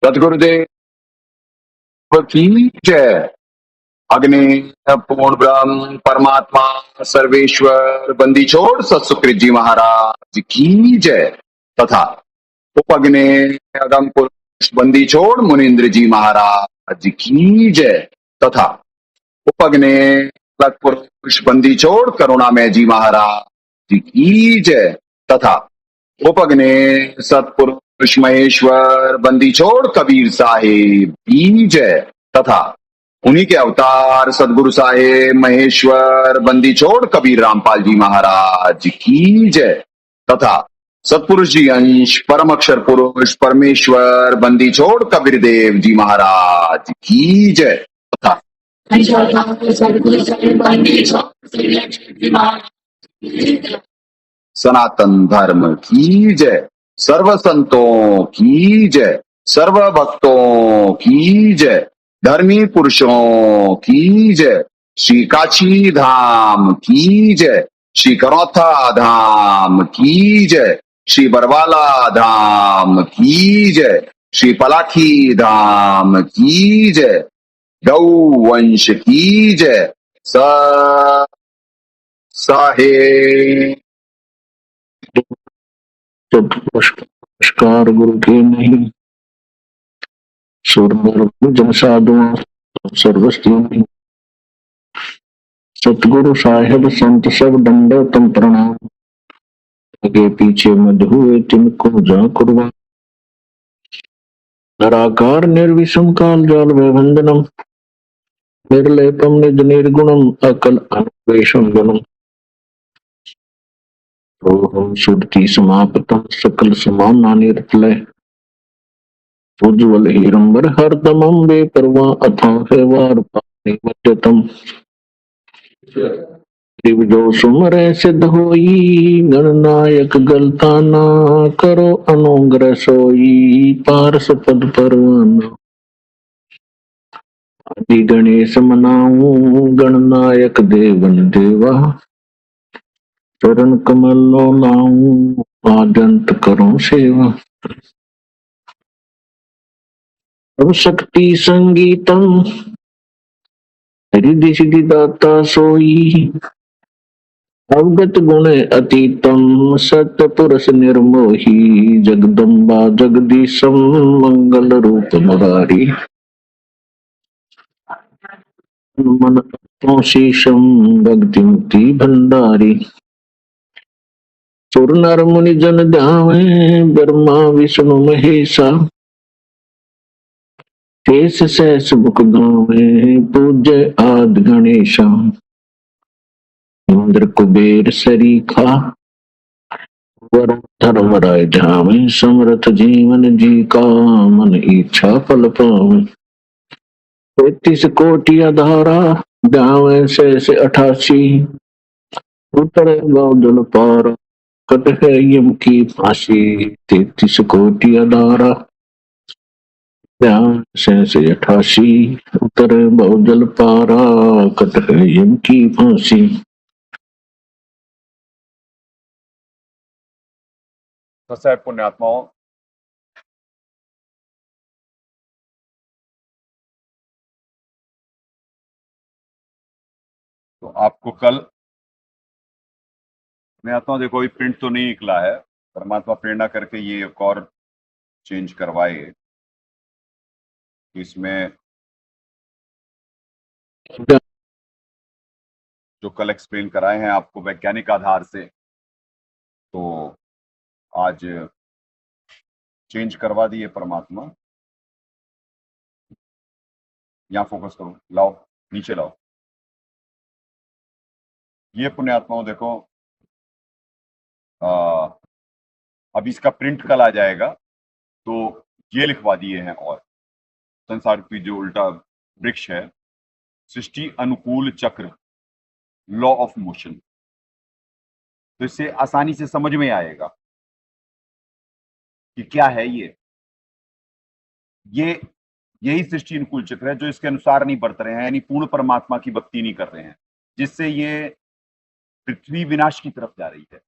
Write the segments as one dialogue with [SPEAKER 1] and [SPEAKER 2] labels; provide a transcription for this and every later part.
[SPEAKER 1] सतगुरुदेव की जय। अग्नि पूर्ण ब्रह्म परमात्मा सर्वेश्वर बंदी छोड़ सतसुकृत जी महाराज की जय तथा उपअग्नि अगम पुरुष बंदी छोड़ मुनीन्द्र जी महाराज की जय तथा उपअग्नि अलग पुरुष बंदी छोड़ करुणामय जी महाराज की जय तथा उपअग्नि सतपुरुष महेश्वर बंदी छोड़ कबीर साहेब की जय तथा उन्हीं के अवतार सदगुरु साहेब महेश्वर बंदी छोड़ कबीर रामपाल जी महाराज की जय तथा सतपुरुष जी अंश परम अक्षर पुरुष परमेश्वर बंदी छोड़ कबीर देव जी महाराज की जय तथा सनातन धर्म की जय, सर्व संतों की जय, सर्व भक्तों की जय, धर्मी पुरुषों की जय, श्री काशी धाम की जय, श्री करौथा धाम की जय, श्री बरवाला धाम की जय, श्री पलाठी धाम की जय, गौ वंश की जय, साहेब
[SPEAKER 2] नमस्कार गुरु के नहीं जन साधु सर्वस्ती सतगुरु साहेब संत सब दंडोतम प्रणाम। आगे पीछे मध्य हुए तिनको जा कुर्बान। निराकार निर्विषम काल जाल वंदनम निर्लेपम निज निर्गुणम अकल अन्वेषण गुणम रोहम सुरति समापतम सकल समाना निर्लय उज्ज्वल हिरंबर हरदमं बेपरवाह अथाह वार पानी मध्यतम दिवजो सुमरे सिद्ध होई गणनायक गलता ना करो अनुग्रह सोई पारस पद परवाना आदि गणेश मनाऊं गणनायक देवन देवा चरण कमलो लाऊं आद्यंत करो सेवा अब शक्ति संगीतम रिद्धि सिद्धि दाता सोई अवगत गुण अतीतम सत्य पुरुष निर्मोही जगदम्बा जगदीशम मंगल रूप मुरारी मन शीशम भक्ति मुक्ति भंडारी सुर नर मुनि जन ध्यावे ब्रह्मा विष्णु महेशा शेष सहस मुख गावे पूज्य आदि गणेशा इंद्र कुबेर सरीखा वरुण धर्मराय ध्यावे समर्थ जीवन जी का मन इच्छा फल पावे 33 कोटि आधारा ध्यावे शेष 88 उतरे गौदल पारा कट है यम की फांसी 33 कोटि आधारा ध्यान से 88 उतरे बहुजल पारा कट है यम की फांसी।
[SPEAKER 1] ससैब पुण्यात्माओं, तो आपको कल पुण्यात्मा देखो ये प्रिंट तो नहीं निकला है, परमात्मा प्रेरणा करके ये एक और चेंज करवाए। इसमें जो कल एक्सप्लेन कराए हैं आपको वैज्ञानिक आधार से, तो आज चेंज करवा दिए परमात्मा। यहाँ फोकस करो, लाओ नीचे लाओ। ये पुण्यात्माओं देखो, अब इसका प्रिंट कल आ जाएगा, तो ये लिखवा दिए हैं। और संसार की जो उल्टा वृक्ष है, सृष्टि अनुकूल चक्र, लॉ ऑफ मोशन, तो इससे आसानी से समझ में आएगा कि क्या है ये यही सृष्टि अनुकूल चक्र है जो इसके अनुसार नहीं बरत रहे हैं, यानी पूर्ण परमात्मा की भक्ति नहीं कर रहे हैं, जिससे ये पृथ्वी विनाश की तरफ जा रही है।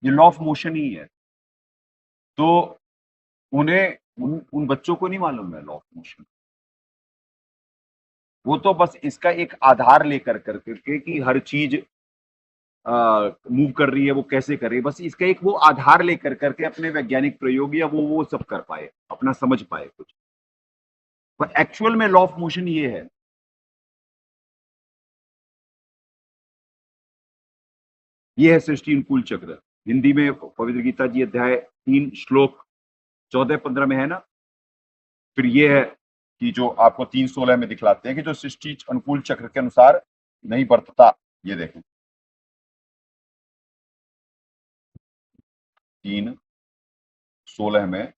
[SPEAKER 1] ये लॉ ऑफ मोशन ही है। तो उन्हें उन बच्चों को नहीं मालूम है लॉ ऑफ मोशन। वो तो बस इसका एक आधार लेकर करके कि हर चीज मूव कर रही है, वो कैसे कर रही है, बस इसका एक वो आधार लेकर करके अपने वैज्ञानिक प्रयोग या वो सब कर पाए, अपना समझ पाए कुछ। पर एक्चुअल में लॉ ऑफ मोशन ये है। ये है सृष्टि अनुकूल चक्र। हिंदी में पवित्र गीता जी अध्याय 3 श्लोक 14-15 में है ना। फिर ये है कि जो आपको 3:16 में दिखलाते हैं कि जो सृष्टि अनुकूल चक्र के अनुसार नहीं बरतता। ये देखें 3:16 में,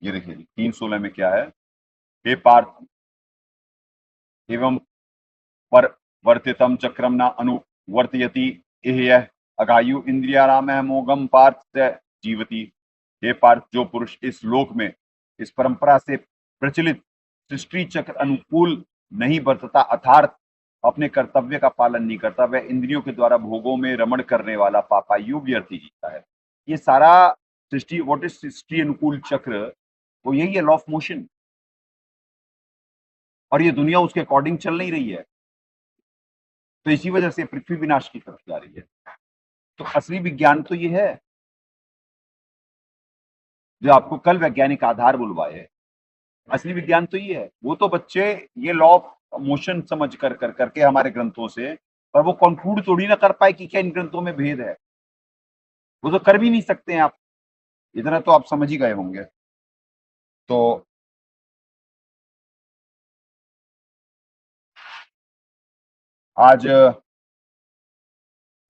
[SPEAKER 1] ये देखिए 3:16 में क्या है। हे पार्थ एवं पर वर्तितम चक्रम न अनुवर्तयति यह अगायु इंद्रियाराम मोगम पार्थ स जीवति। हे पार्थ, जो पुरुष इस लोक में इस परंपरा से प्रचलित सृष्टि चक्र अनुकूल नहीं बरतता, अर्थात अपने कर्तव्य का पालन नहीं करता, वह इंद्रियों के द्वारा भोगों में रमण करने वाला पापायु व्यर्थी जीता है। ये सारा सृष्टि, व्हाट इज सृष्टि अनुकूल चक्र, वो यही है लॉ ऑफ मोशन। और ये दुनिया उसके अकॉर्डिंग चल नहीं रही है, तो इसी वजह से पृथ्वी विनाश की तरफ जा रही है। तो असली विज्ञान तो ये है जो आपको कल वैज्ञानिक आधार बुलवाए। असली विज्ञान तो ये है। वो तो बच्चे ये लॉ ऑफ मोशन समझ कर करके हमारे ग्रंथों से, पर वो कंक्लूड थोड़ी ना कर पाए कि क्या इन ग्रंथों में भेद है। वो तो कर भी नहीं सकते हैं आप, इतना तो आप समझ ही गए होंगे। तो आज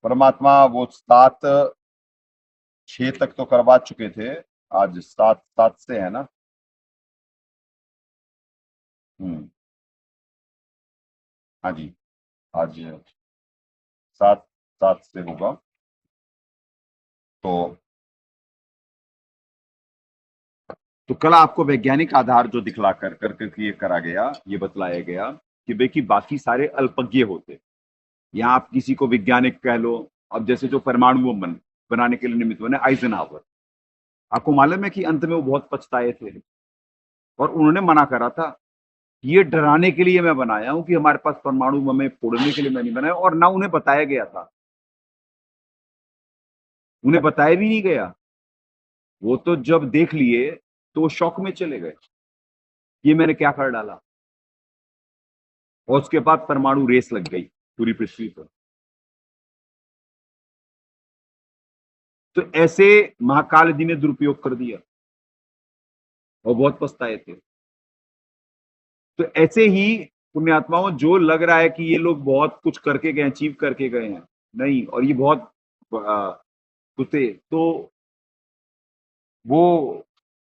[SPEAKER 1] परमात्मा वो 7-6 तक तो करवा चुके थे, आज 7 से है ना। हाँ जी, आज 7 से होगा। तो कल आपको वैज्ञानिक आधार जो दिखला कर ये करा गया, ये बतलाया गया कि भाई कि बाकी सारे अल्पज्ञ होते। यहाँ आप किसी को वैज्ञानिक कह लो। अब जैसे जो परमाणु बम बनाने के लिए निमित्त बने आइजनहावर, आपको मालूम है कि अंत में वो बहुत पछताए थे और उन्होंने मना करा था। ये डराने के लिए मैं बनाया हूं कि हमारे पास परमाणु बम है, फोड़ने के लिए मैं नहीं बनाया। और ना उन्हें बताया गया था, उन्हें बताया भी नहीं गया। वो तो जब देख लिए तो वो शौक में चले गए, ये मैंने क्या कर डाला। और उसके बाद परमाणु रेस लग गई पूरी पृथ्वी पर। तो ऐसे महाकाल जी ने दुरुपयोग कर दिया और बहुत पछताए थे। तो ऐसे ही पुण्यात्माओं, जो लग रहा है कि ये लोग बहुत कुछ करके गए, अचीव करके गए हैं, नहीं, और ये बहुत कुछ थे, तो वो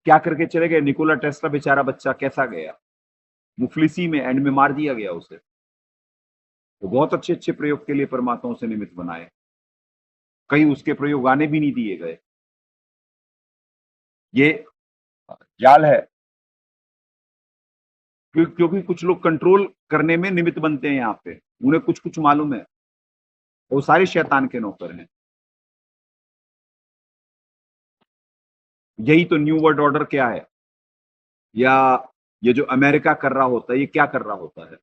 [SPEAKER 1] क्या करके चले गए। निकोला टेस्ला बेचारा बच्चा कैसा गया, मुफलिसी में, एंड में मार दिया गया उसे। वो बहुत अच्छे अच्छे प्रयोग के लिए परमात्माओं से निमित्त बनाए, कई उसके प्रयोग आने भी नहीं दिए गए। ये जाल है, क्योंकि कुछ लोग कंट्रोल करने में निमित्त बनते हैं यहाँ पे, उन्हें कुछ कुछ मालूम है। वो सारे शैतान के नौकर हैं। यही तो न्यू वर्ल्ड ऑर्डर क्या है, या ये जो अमेरिका कर रहा होता है, ये क्या कर रहा होता है।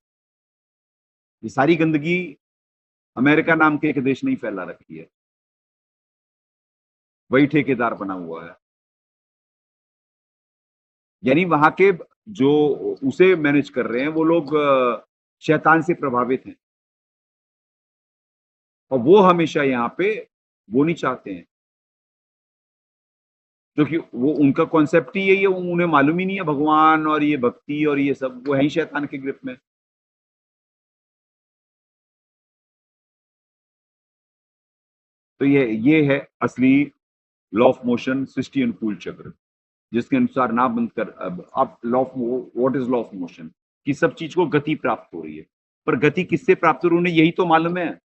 [SPEAKER 1] ये सारी गंदगी अमेरिका नाम के एक देश ने ही फैला रखी है, वही ठेकेदार बना हुआ है। यानी वहां के जो उसे मैनेज कर रहे हैं वो लोग शैतान से प्रभावित हैं, और वो हमेशा यहाँ पे वो नहीं चाहते हैं, क्योंकि वो उनका कॉन्सेप्ट ही यही है। उन्हें मालूम ही नहीं है भगवान और ये भक्ति और ये सब, वो है ही शैतान के ग्रिप में। तो ये है असली लॉ ऑफ मोशन, सृष्टि अनुकूल चक्र, जिसके अनुसार ना बंद कर। अब law of, what is law of motion, कि सब चीज को गति प्राप्त हो रही है। पर गति किससे प्राप्त हो रही है, उन्हें यही तो मालूम है।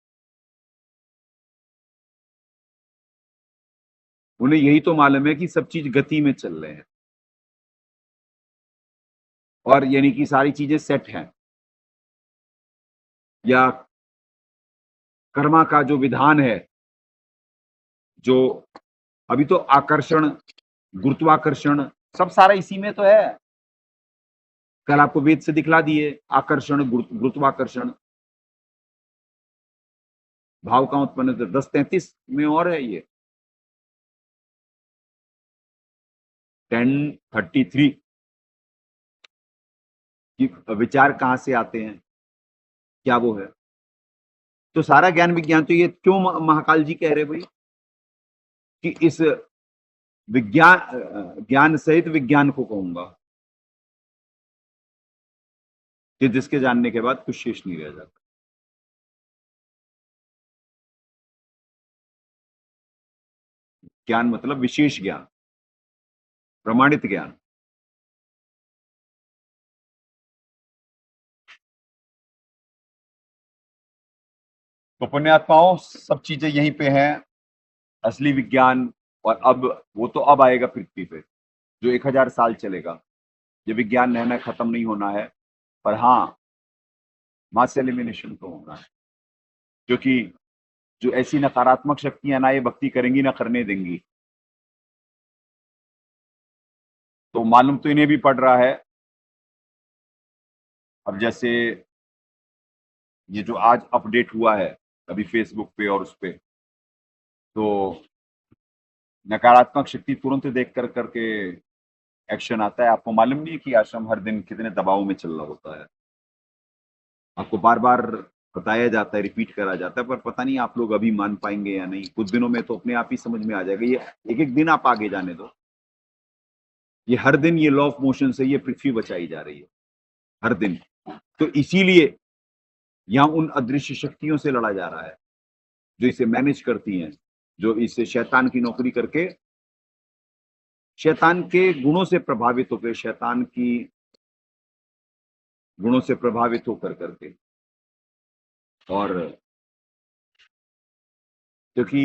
[SPEAKER 1] उन्हें यही तो मालूम है कि सब चीज गति में चल रहे हैं, और यानी कि सारी चीजें सेट हैं, या कर्मा का जो विधान है, जो
[SPEAKER 3] अभी तो आकर्षण, गुरुत्वाकर्षण सब सारा इसी में तो है। कल आपको वेद से दिखला दिए आकर्षण, गुरुत्वाकर्षण। भाव का उत्पन्न 10:33 में और है ये 10:33 कि विचार कहां से आते हैं, क्या वो है। तो सारा ज्ञान विज्ञान तो ये क्यों महाकाल जी कह रहे भाई कि इस विज्ञान ज्ञान सहित विज्ञान को कहूंगा कि जिसके जानने के बाद कुछ शेष नहीं रह जाता। ज्ञान मतलब विशेष ज्ञान, प्रमाणित ज्ञान। तो पुण्यात्माओं, सब चीजें यहीं पे हैं, असली विज्ञान। और अब वो तो अब आएगा पृथ्वी पे, जो 1000 साल चलेगा। ये विज्ञान रहना खत्म नहीं होना है, पर हाँ मास एलिमिनेशन तो होना है, क्योंकि जो ऐसी नकारात्मक शक्तियां ना ये भक्ति करेंगी ना करने देंगी। तो मालूम तो इन्हें भी पड़ रहा है। अब जैसे ये जो आज अपडेट हुआ है अभी फेसबुक पे और उस पे, तो नकारात्मक शक्ति तुरंत देख कर करके एक्शन आता है। आपको मालूम नहीं है कि आश्रम हर दिन कितने दबाव में चल रहा होता है। आपको बार बार बताया जाता है, रिपीट करा जाता है, पर पता नहीं आप लोग अभी मान पाएंगे या नहीं। कुछ दिनों में तो अपने आप ही समझ में आ जाएगा। ये एक एक दिन आप आगे जाने दो। ये हर दिन ये लॉ ऑफ मोशन से ये पृथ्वी बचाई जा रही है हर दिन। तो इसीलिए यहां उन अदृश्य शक्तियों से लड़ा जा रहा है जो इसे मैनेज करती हैं, जो इसे शैतान की नौकरी करके, शैतान के गुणों से प्रभावित होकर, शैतान की गुणों से प्रभावित होकर करके। और क्योंकि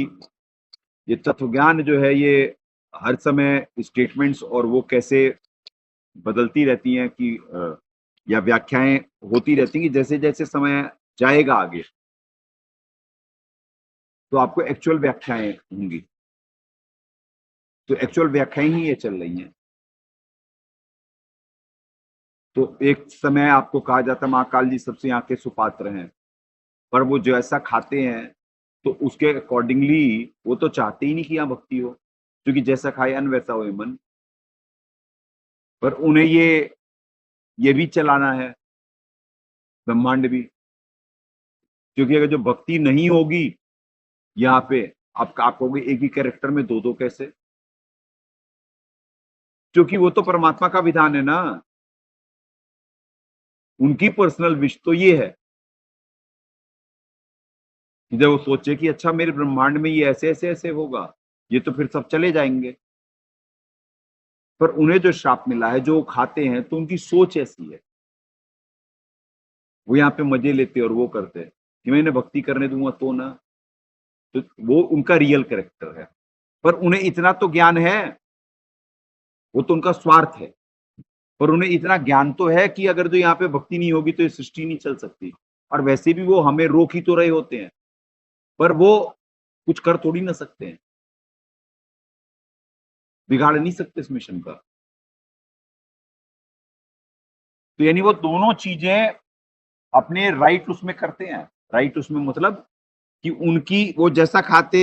[SPEAKER 3] ये तत्व ज्ञान जो है ये हर समय स्टेटमेंट्स और वो कैसे बदलती रहती हैं कि या व्याख्याएं होती रहती हैं कि जैसे जैसे समय जाएगा आगे तो आपको एक्चुअल व्याख्याएं होंगी। तो एक्चुअल व्याख्याएं ही ये चल रही हैं। तो एक समय आपको कहा जाता है महाकाल जी सबसे आंखें सुपात्र हैं, पर वो जो ऐसा खाते हैं तो उसके अकॉर्डिंगली वो तो चाहते ही नहीं कि यहाँ भक्ति हो, क्योंकि जैसा खाए अन्न वैसा हो मन। पर उन्हें ये भी चलाना है ब्रह्मांड भी, क्योंकि अगर जो भक्ति नहीं होगी यहाँ पे आप कहोगे एक ही कैरेक्टर में दो कैसे, क्योंकि वो तो परमात्मा का विधान है ना। उनकी पर्सनल विश तो ये है कि जब वो सोचे कि अच्छा मेरे ब्रह्मांड में ये ऐसे ऐसे ऐसे होगा, ये तो फिर सब चले जाएंगे। पर उन्हें जो श्राप मिला है, जो खाते हैं, तो उनकी सोच ऐसी है। वो यहाँ पे मजे लेते और वो करते हैं कि मैं इन्हें भक्ति करने दूंगा तो ना, तो वो उनका रियल कैरेक्टर है। पर उन्हें इतना तो ज्ञान है, वो तो उनका स्वार्थ है, पर उन्हें इतना ज्ञान तो है कि अगर जो यहाँ पे भक्ति नहीं होगी तो ये सृष्टि नहीं चल सकती। और वैसे भी वो हमें रोक ही तो रहे होते हैं, पर वो कुछ कर थोड़ी ना सकते हैं, बिगाड़ नहीं सकते इस मिशन का। तो यानी वो दोनों चीजें अपने राइट उसमें करते हैं। राइट उसमें मतलब कि उनकी वो जैसा खाते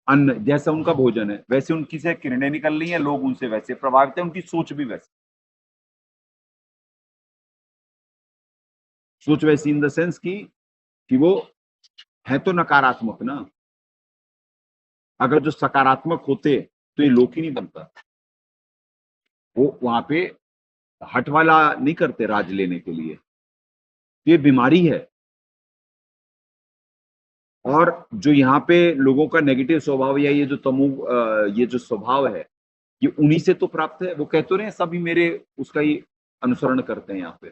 [SPEAKER 3] अन्न, जैसा उनका भोजन है, वैसे उनकी से किरणें निकल रही हैं, लोग उनसे वैसे प्रभावित हैं, उनकी सोच भी वैसे, सोच वैसी इन द सेंस कि वो है तो नकारात्मक ना। अगर जो सकारात्मक होते तो ये लोक ही नहीं बनता। वो वहां पे हट वाला नहीं करते राज लेने के लिए, तो ये बीमारी है। और जो यहाँ पे लोगों का नेगेटिव स्वभाव या ये जो ये जो स्वभाव है, ये उन्हीं से तो प्राप्त है। वो कहते रहे सभी मेरे उसका ही अनुसरण करते हैं यहाँ पे।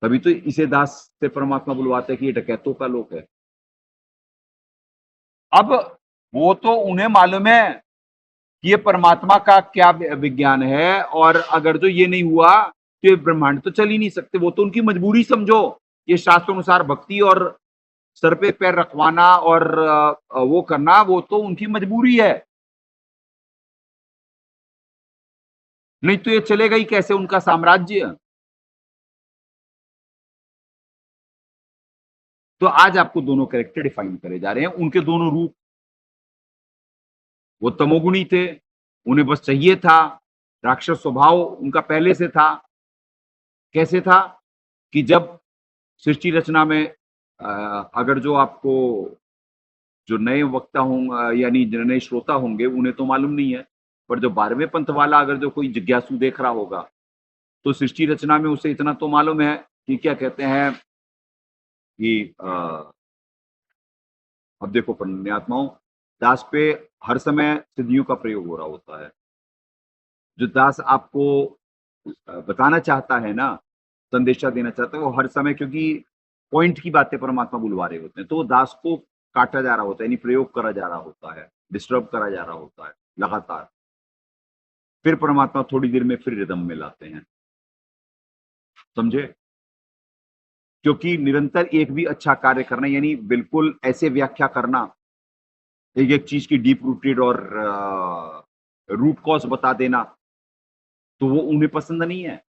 [SPEAKER 3] तभी तो इसे दास से परमात्मा बुलवाते हैं कि ये डकैतों का लोक है। अब वो तो उन्हें मालूम है कि ये परमात्मा का क्या विज्ञान है, और अगर जो ये नहीं हुआ तो ये ब्रह्मांड तो चल ही नहीं सकते। वो तो उनकी मजबूरी समझो। ये शास्त्र अनुसार भक्ति और सर पे पैर रखवाना और वो करना, वो तो उनकी मजबूरी है, नहीं तो ये चलेगा ही कैसे उनका साम्राज्य। तो आज आपको दोनों कैरेक्टर डिफाइन करे जा रहे हैं, उनके दोनों रूप। वो तमोगुणी थे, उन्हें बस चाहिए था, राक्षस स्वभाव उनका पहले से था। कैसे था कि जब सृष्टि रचना में अगर जो आपको जो नए वक्ता होंगे यानी जो नए श्रोता होंगे उन्हें तो मालूम नहीं है, पर जो 12वें पंथ वाला अगर जो कोई जिज्ञासु देख रहा होगा तो सृष्टि रचना में उसे इतना तो मालूम है कि क्या कहते हैं कि अब देखो पुण्यात्माओं, दास पे हर समय सिद्धियों का प्रयोग हो रहा होता है। जो दास आपको बताना चाहता है ना, संदेशा देना चाहता है, वो हर समय क्योंकि पॉइंट की बातें परमात्मा बुलवा रहे होते हैं, तो वो दास को काटा जा रहा होता है, यानी प्रयोग करा जा रहा होता है, डिस्टर्ब करा जा रहा होता है लगातार। फिर परमात्मा थोड़ी देर में फिर रिदम में लाते हैं, समझे? क्योंकि निरंतर एक भी अच्छा कार्य करना, यानी बिल्कुल ऐसे व्याख्या करना, एक एक चीज की डीप रूटेड और रूट कॉज बता देना, तो वो उन्हें पसंद नहीं है,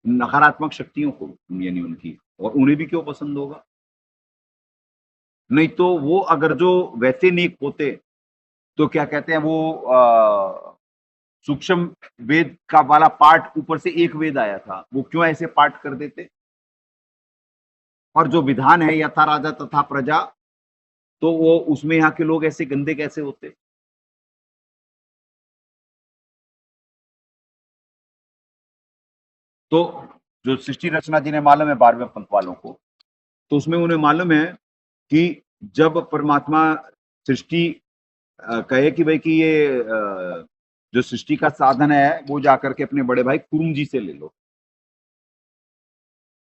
[SPEAKER 3] नकारात्मक शक्तियों को, यानी उनकी। और उन्हें भी क्यों पसंद होगा? नहीं तो वो अगर जो वैसे नेक होते तो क्या कहते हैं वो सूक्ष्म वेद का वाला पार्ट, ऊपर से एक वेद आया था, वो क्यों ऐसे पार्ट कर देते? और जो विधान है यथा राजा तथा प्रजा, तो वो उसमें यहाँ के लोग ऐसे गंदे कैसे होते? तो जो सृष्टि रचना जिन्हें मालूम है 12वें पंथ वालों को, तो उसमें उन्हें मालूम है कि जब परमात्मा सृष्टि कहे कि भाई कि ये जो सृष्टि का साधन है वो जाकर के अपने बड़े भाई कुरुम जी से ले लो।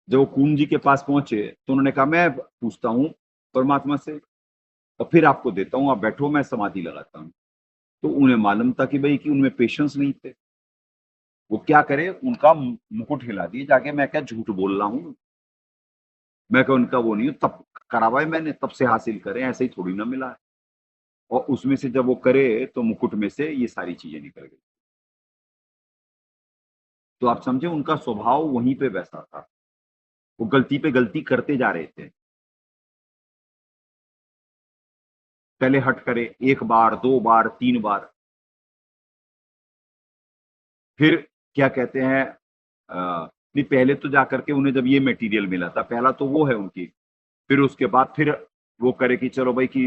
[SPEAKER 3] जब वो कुरुम जी के पास पहुंचे तो उन्होंने कहा मैं पूछता हूँ परमात्मा से और फिर आपको देता हूँ, आप बैठो, मैं समाधि लगाता हूँ। तो उन्हें मालूम था कि भाई कि उनमें पेशेंस नहीं थे, वो क्या करे, उनका मुकुट हिला दिए जाके, मैं क्या झूठ बोल रहा हूँ, मैं क्या उनका वो नहीं हूँ, तब करावा है मैंने, तब से हासिल करें, ऐसे ही थोड़ी ना मिला है। और उसमें से जब वो करे तो मुकुट में से ये सारी चीजें निकल गई। तो आप समझे, उनका स्वभाव वहीं पे वैसा था, वो गलती पे गलती करते जा रहे थे। पहले हट करे 1 बार 2 बार 3 बार, फिर क्या कहते हैं नहीं, पहले तो जाकर के उन्हें जब ये मटेरियल मिला था, पहला तो वो है उनकी, फिर उसके बाद फिर वो करे कि चलो भाई कि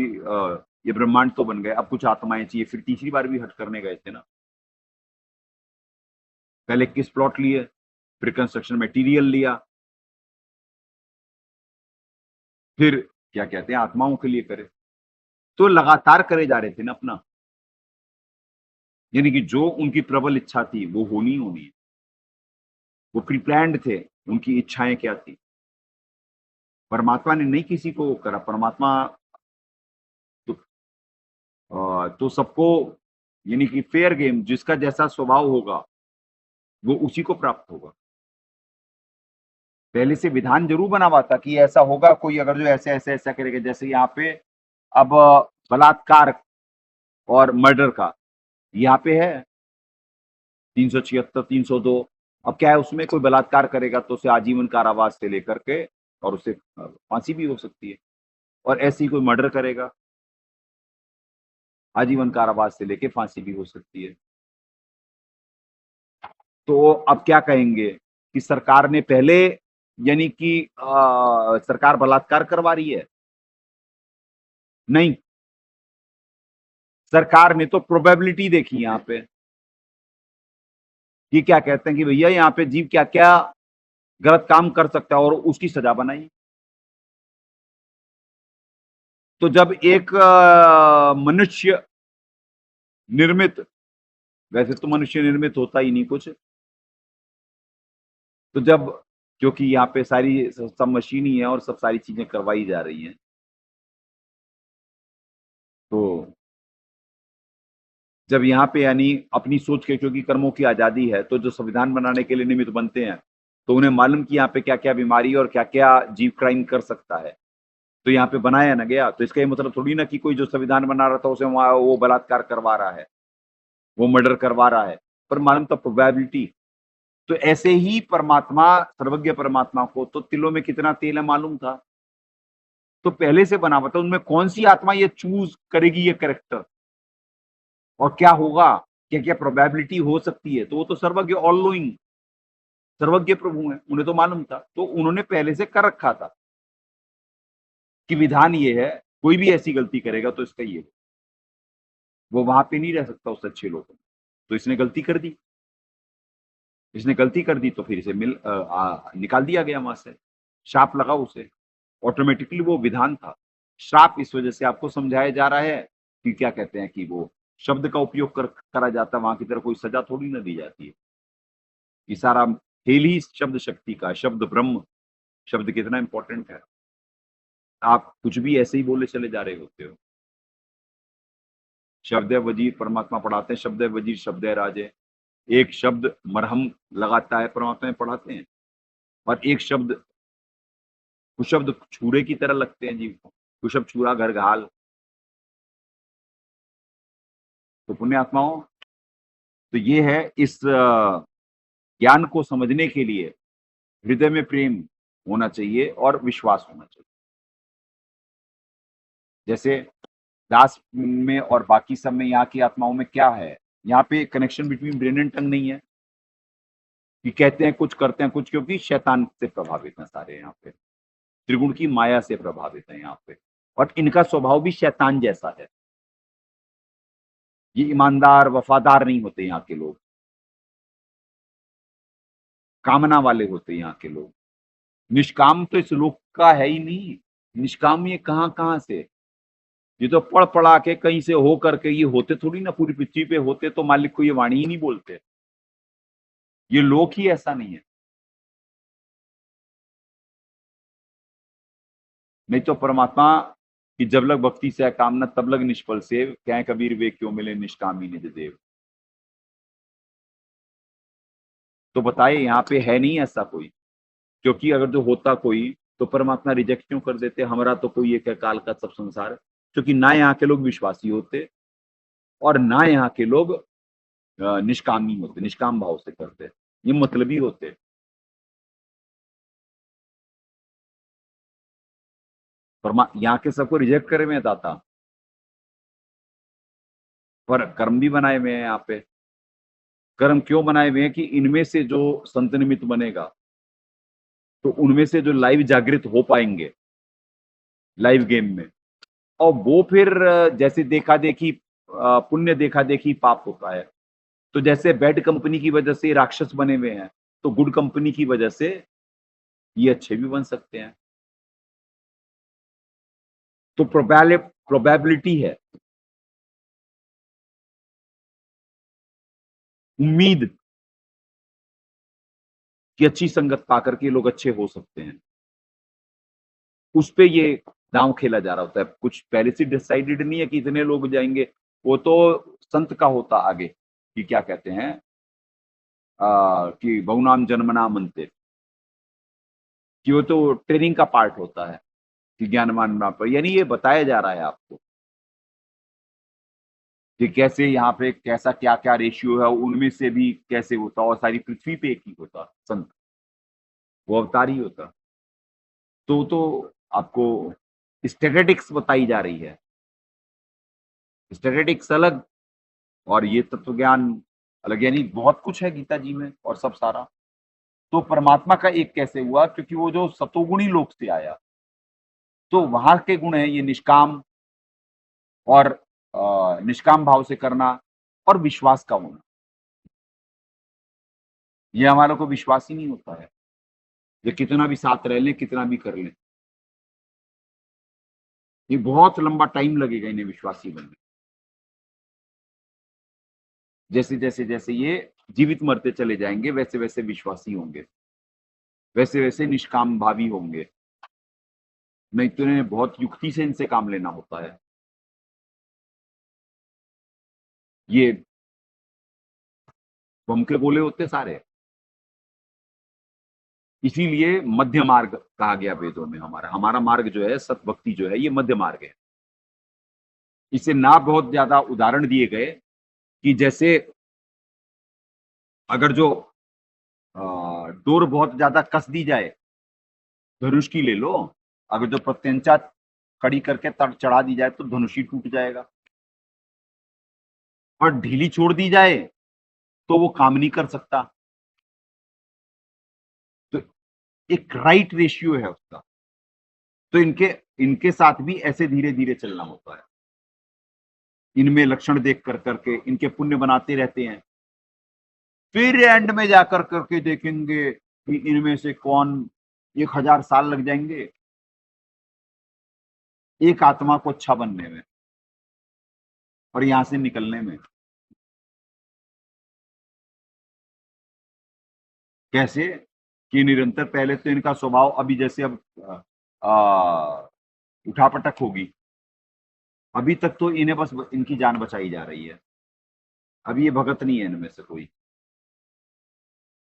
[SPEAKER 3] ये ब्रह्मांड तो बन गए, अब कुछ आत्माएं चाहिए, फिर तीसरी बार भी हट करने गए थे ना। पहले किस प्लॉट लिए, फिर कंस्ट्रक्शन मटेरियल लिया, फिर क्या कहते हैं आत्माओं के लिए करे, तो लगातार करे जा रहे थे ना अपना, यानी कि जो उनकी प्रबल इच्छा थी वो होनी होनी है, वो प्रीप्लान्ड थे, उनकी इच्छाएं क्या थी। परमात्मा ने नहीं किसी को करा, परमात्मा तो सबको, यानी कि फेयर गेम, जिसका जैसा स्वभाव होगा वो उसी को प्राप्त होगा। पहले से विधान जरूर बना हुआ था कि ऐसा होगा, कोई अगर जो ऐसे ऐसे ऐसा करेगा, जैसे यहाँ पे अब बलात्कार और मर्डर का यहाँ पे है 376 302। अब क्या है, उसमें कोई बलात्कार करेगा तो उसे आजीवन कारावास से लेकर के और उसे फांसी भी हो सकती है, और ऐसे ही कोई मर्डर करेगा आजीवन कारावास से लेके फांसी भी हो सकती है। तो अब क्या कहेंगे कि सरकार ने पहले, यानी कि सरकार बलात्कार करवा रही है? नहीं, सरकार ने तो प्रोबेबिलिटी देखी यहाँ पे कि क्या कहते हैं कि भैया यहाँ पे जीव क्या क्या गलत काम कर सकता है और उसकी सजा बनाई। तो जब एक मनुष्य निर्मित, वैसे तो मनुष्य निर्मित होता ही नहीं कुछ, तो जब, क्योंकि यहाँ पे सारी सब मशीन ही है और सब सारी चीजें करवाई जा रही हैं, तो जब यहाँ पे यानी अपनी सोच के, क्योंकि कर्मों की आजादी है, तो जो संविधान बनाने के लिए निमित्त बनते हैं तो उन्हें मालूम कि यहाँ पे क्या क्या बीमारी और क्या क्या जीव क्राइम कर सकता है, तो यहाँ पे बनाया ना गया, तो इसका ये मतलब थोड़ी ना कि कोई जो संविधान बना रहा था उसे वहां वो बलात्कार करवा रहा है, वो मर्डर करवा रहा है, पर मालूम था प्रोबेबिलिटी। तो ऐसे ही परमात्मा, सर्वज्ञ परमात्मा को तो तिलों में कितना तेल है मालूम था, तो पहले से बना हुआ था उनमें कौन सी आत्मा ये चूज करेगी ये करेक्टर, और क्या होगा, क्या क्या प्रोबेबिलिटी हो सकती है, तो वो तो सर्वज्ञ ऑल नोइंग सर्वज्ञ प्रभु हैं, उन्हें तो मालूम था, तो उन्होंने पहले से कर रखा था कि विधान ये है, कोई भी ऐसी गलती करेगा तो इसका ये, वो वहां पे नहीं रह सकता उस अच्छे लोग में। तो इसने गलती कर दी, इसने गलती कर दी, तो फिर इसे निकाल दिया गया वहां से, शाप लगा उसे, ऑटोमेटिकली वो विधान था। श्राप इस वजह से आपको समझाया जा रहा है कि क्या कहते हैं कि वो शब्द का उपयोग करा जाता है, वहां की तरह कोई सजा थोड़ी ना दी जाती है। ये सारा खेल ही शब्द शक्ति का, शब्द ब्रह्म, शब्द कितना इंपॉर्टेंट है। आप कुछ भी ऐसे ही बोले चले जा रहे होते हो। शब्द है वजीर, परमात्मा पढ़ाते हैं, शब्द है वजीर, शब्द है राजे। एक शब्द मरहम लगाता है, परमात्मा में पढ़ाते हैं, और एक शब्द, कुछ शब्द छुरे की तरह लगते हैं जी, कुछ शब्द छुरा घर घाल। तो पुण्यात्माओं, तो ये है, इस ज्ञान को समझने के लिए हृदय में प्रेम होना चाहिए और विश्वास होना चाहिए। जैसे दास में और बाकी सब में, यहाँ की आत्माओं में क्या है, यहाँ पे connection between brain and tongue नहीं है कि कहते हैं कुछ करते हैं कुछ, क्योंकि शैतान से प्रभावित हैं सारे यहाँ पे, त्रिगुण की माया से प्रभावित है यहाँ पे, और इनका स्वभाव भी शैतान जैसा है। ये ईमानदार वफादार नहीं होते यहाँ के लोग, कामना वाले होते यहाँ के लोग। निष्काम तो इस लोक का है ही नहीं, निष्काम ये कहाँ से, ये तो पढ़ पढ़ा के कहीं से हो करके ये होते थोड़ी ना, पूरी पृथ्वी पे होते तो मालिक को ये वाणी ही नहीं बोलते। ये लोक ही ऐसा नहीं है, नहीं तो परमात्मा की जब लग भक्ति से कामना तब लग निष्फल सेव, कहें कबीर वे क्यों मिले निष्कामी निज देव। तो बताइए यहाँ पे है नहीं ऐसा कोई, क्योंकि अगर जो होता कोई तो परमात्मा रिजेक्ट क्यों कर देते, हमारा तो कोई एक है काल का सब संसार, क्योंकि ना यहाँ के लोग विश्वासी होते और ना यहाँ के लोग निष्कामी होते, निष्काम भाव से करते, ये मतलबी होते। यहाँ के सबको रिजेक्ट करे हुए हैं दाता, पर कर्म भी बनाए हुए हैं यहाँ पे। कर्म क्यों बनाए हुए हैं कि इनमें से जो संत निमित्त बनेगा तो उनमें से जो लाइव जागृत हो पाएंगे लाइव गेम में, और वो फिर जैसे देखा देखी पुण्य देखा देखी पाप होता है, तो जैसे बैड कंपनी की वजह से राक्षस बने हुए हैं, तो गुड कंपनी की वजह से ये अच्छे भी बन सकते हैं। तो प्रोबेबिलिटी है, उम्मीद कि अच्छी संगत पाकर के लोग अच्छे हो सकते हैं, उस पे ये दांव खेला जा रहा होता है। कुछ पहले से डिसाइडेड नहीं है कि इतने लोग जाएंगे, वो तो संत का होता आगे कि क्या कहते हैं कि बहुनाम जन्मनाम अंते, कि वो तो ट्रेनिंग का पार्ट होता है कि ज्ञानवान पर, यानी ये बताया जा रहा है आपको कि कैसे यहाँ पे कैसा क्या क्या रेशियो है, उनमें से भी कैसे होता, और सारी पृथ्वी पे एक ही होता संत, वो अवतार ही होता। तो आपको स्टैटिस्टिक्स बताई जा रही है, स्टैटिस्टिक्स अलग और ये तत्व ज्ञान अलग, यानी बहुत कुछ है गीता जी में और सब सारा। तो परमात्मा का एक कैसे हुआ, क्योंकि वो जो सतोगुणी लोक से आया, तो वहां के गुण है ये निष्काम और निष्काम भाव से करना और विश्वास का होना। ये हमारे को विश्वास ही नहीं होता है, ये कितना भी साथ रह लें कितना भी कर लें, ये बहुत लंबा टाइम लगेगा इन्हें विश्वासी बनने। जैसे जैसे जैसे ये जीवित मरते चले जाएंगे वैसे वैसे विश्वासी होंगे, वैसे वैसे निष्काम भावी होंगे, नहीं तो इन्हें बहुत युक्ति से इनसे काम लेना होता है। ये बम के गोले होते सारे, इसीलिए मध्य मार्ग कहा गया वेदों में। हमारा मार्ग जो है, सत भक्ति जो है, ये मध्य मार्ग है। इसे ना बहुत ज्यादा उदाहरण दिए गए कि जैसे अगर जो डोर बहुत ज्यादा कस दी जाए, धनुष की ले लो, अगर जो प्रत्यंचा कड़ी करके तट चढ़ा दी जाए तो धनुष ही टूट जाएगा, और ढीली छोड़ दी जाए तो वो काम नहीं कर सकता। तो एक राइट रेशियो है उसका। तो इनके इनके साथ भी ऐसे धीरे धीरे चलना होता है। इनमें लक्षण देख कर करके इनके पुण्य बनाते रहते हैं, फिर एंड में जाकर करके देखेंगे कि इनमें से कौन 1000 साल लग जाएंगे एक आत्मा को अच्छा बनने में और यहां से निकलने में। कैसे कि निरंतर पहले तो इनका स्वभाव, अभी जैसे अब उठापटक होगी, अभी तक तो इन्हें बस इनकी जान बचाई जा रही है। अभी ये भगत नहीं है इनमें से कोई,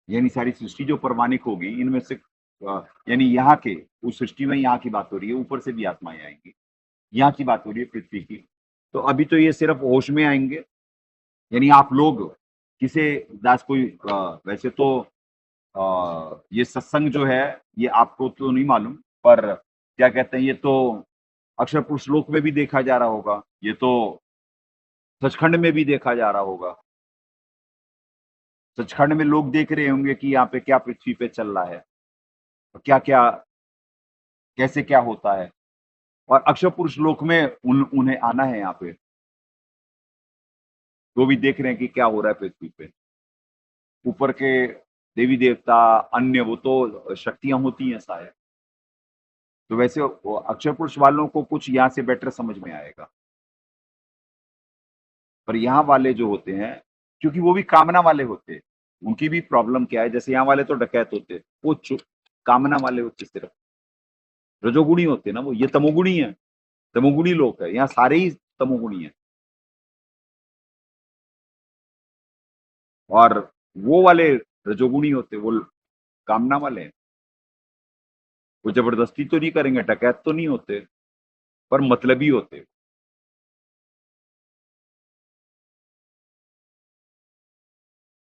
[SPEAKER 3] यानी सारी सृष्टि जो परमाणिक होगी इनमें से यानी यहाँ के उस सृष्टि में यहाँ की बात हो रही है, ऊपर से भी आत्माएं आएंगी, यहाँ की बात हो रही है पृथ्वी की। तो अभी तो ये सिर्फ होश में आएंगे, यानी आप लोग किसे दास कोई वैसे तो ये सत्संग जो है ये आपको तो नहीं मालूम, पर क्या कहते हैं, ये तो अक्षर पुरुष लोक में भी देखा जा रहा होगा, ये तो सचखंड में भी देखा जा रहा होगा। सचखंड में लोग देख रहे होंगे कि यहाँ पे क्या पृथ्वी पे चल रहा है, क्या क्या कैसे क्या होता है, और अक्षर पुरुष लोक में उन्हें आना है यहाँ पे, वो भी देख रहे हैं कि क्या हो रहा है पृथ्वी पे। ऊपर के देवी देवता अन्य वो तो शक्तियां होती हैं शायद, तो वैसे अक्षर पुरुष वालों को कुछ यहाँ से बेटर समझ में आएगा। पर यहाँ वाले जो होते हैं, क्योंकि वो भी कामना वाले होते हैं, उनकी भी प्रॉब्लम क्या है, जैसे यहाँ वाले तो डकैत होते, वो कामना वाले होते, सिर्फ रजोगुणी होते ना वो, ये तमोगुणी है, तमोगुणी लोग है, यहाँ सारे ही तमोगुणी है। और वो वाले रजोगुणी होते, वो कामना वाले हैं, वो जबरदस्ती तो नहीं करेंगे, डकैत तो नहीं होते, पर मतलबी होते।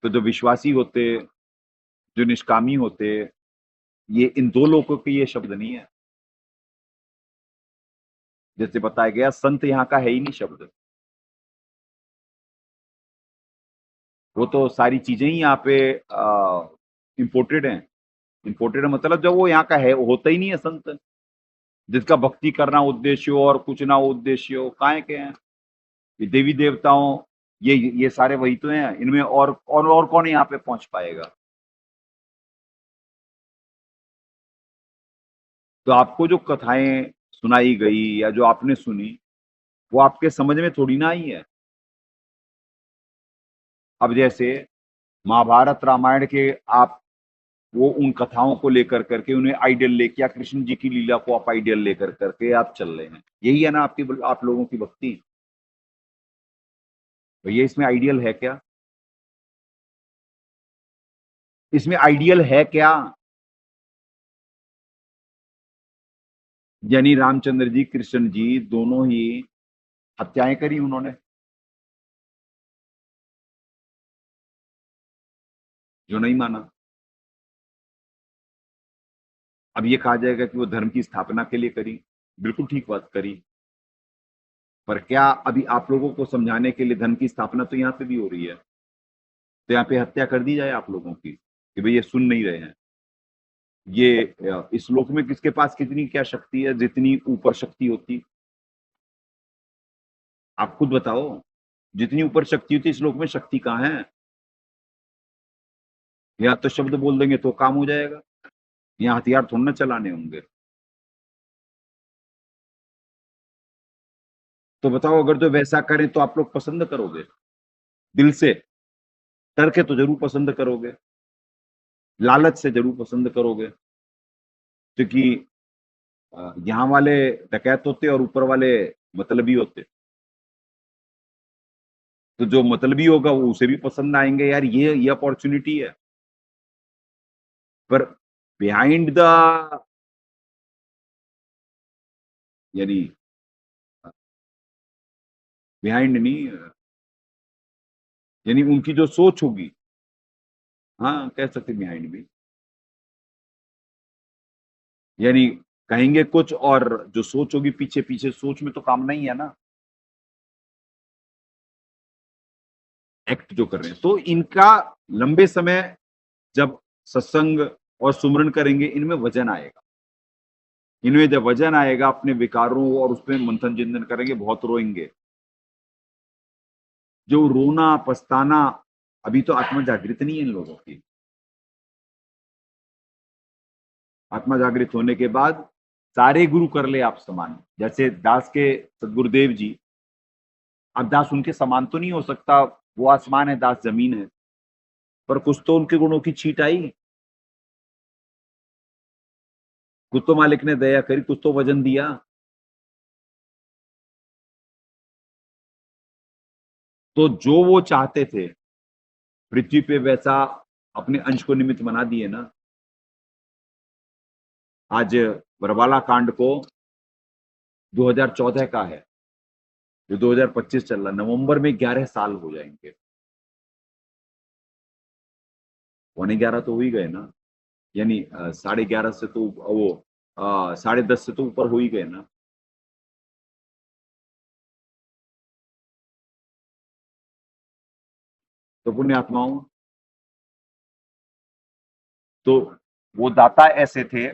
[SPEAKER 3] तो जो विश्वासी होते, जो निष्कामी होते, ये इन दो लोगों के ये शब्द नहीं है। जैसे बताया गया, संत यहाँ का है ही नहीं शब्द, वो तो सारी चीजें ही यहाँ पे इंपोर्टेड हैं। इंपोर्टेड मतलब जब वो यहाँ का है, होता ही नहीं है संत, जिसका भक्ति करना उद्देश्य हो और कुछ ना उद्देश्य हो, काहे के हैं ये देवी देवताओं, ये सारे वही तो हैं, इनमें और कौन यहाँ पे पहुंच पाएगा। तो आपको जो कथाएं सुनाई गई या जो आपने सुनी, वो आपके समझ में थोड़ी ना आई है। अब जैसे महाभारत रामायण के आप वो उन कथाओं को लेकर करके उन्हें आइडियल लेके, या कृष्ण जी की लीला को आप आइडियल लेकर करके आप चल रहे हैं, यही है ना आप लोगों की भक्ति। भैया इसमें आइडियल है क्या? इसमें आइडियल है क्या? यानी रामचंद्र जी, कृष्ण जी दोनों ही हत्याएं करी उन्होंने, जो नहीं माना। अब ये कहा जाएगा कि वो धर्म की स्थापना के लिए करी, बिल्कुल ठीक बात करी, पर क्या अभी आप लोगों को समझाने के लिए धर्म की स्थापना तो यहाँ पे भी हो रही है, तो यहाँ पे हत्या कर दी जाए आप लोगों की कि भाई ये सुन नहीं रहे हैं। ये इस लोक में किसके पास कितनी क्या शक्ति है, जितनी ऊपर शक्ति होती, आप खुद बताओ, जितनी ऊपर शक्ति होती इस लोक में शक्ति कहाँ है? यहाँ तो शब्द बोल देंगे तो काम हो जाएगा, यहाँ हथियार थोड़ा ना चलाने होंगे। तो बताओ, अगर जो वैसा करें तो आप लोग पसंद करोगे? दिल से डर के तो जरूर पसंद करोगे, लालच से जरूर पसंद करोगे, क्योंकि यहाँ वाले डकैत होते और ऊपर वाले मतलबी होते, तो जो मतलबी होगा वो उसे भी पसंद आएंगे, यार ये अपॉर्चुनिटी है। पर बिहाइंड द, यानी बिहाइंड नहीं, यानी उनकी जो सोच होगी, हाँ कह सकते बिहाइंड भी, यानी कहेंगे कुछ और जो सोच होगी पीछे, पीछे सोच में तो काम नहीं है ना, एक्ट जो कर रहे हैं। तो इनका लंबे समय जब सत्संग और सुमरन करेंगे, इनमें वजन आएगा, इनमें जब वजन आएगा अपने विकारों और उसमें मंथन चिंतन करेंगे, बहुत रोएंगे। जो रोना पछताना, अभी तो आत्मा जागृत नहीं है इन लोगों की। आत्मा जागृत होने के बाद सारे गुरु कर ले आप समान, जैसे दास के सदगुरुदेव जी, अब दास उनके समान तो नहीं हो सकता, वो आसमान है, दास जमीन है, पर कुछ तो उनके गुणों की छीट आई, कुछ तो मालिक ने दया करी, कुछ तो वजन दिया। तो जो वो चाहते थे पृथ्वी पे, वैसा अपने अंश को निमित्त बना दिए ना। आज बरवाला कांड को 2014 का है, जो 2025 चल रहा, नवंबर में 11 साल हो जाएंगे। 11.25 तो हो ही गए ना, यानी 11.5 से तो वो 10.5 से तो ऊपर हो ही गए ना। तो पुण्य आत्माओं, तो वो दाता ऐसे थे,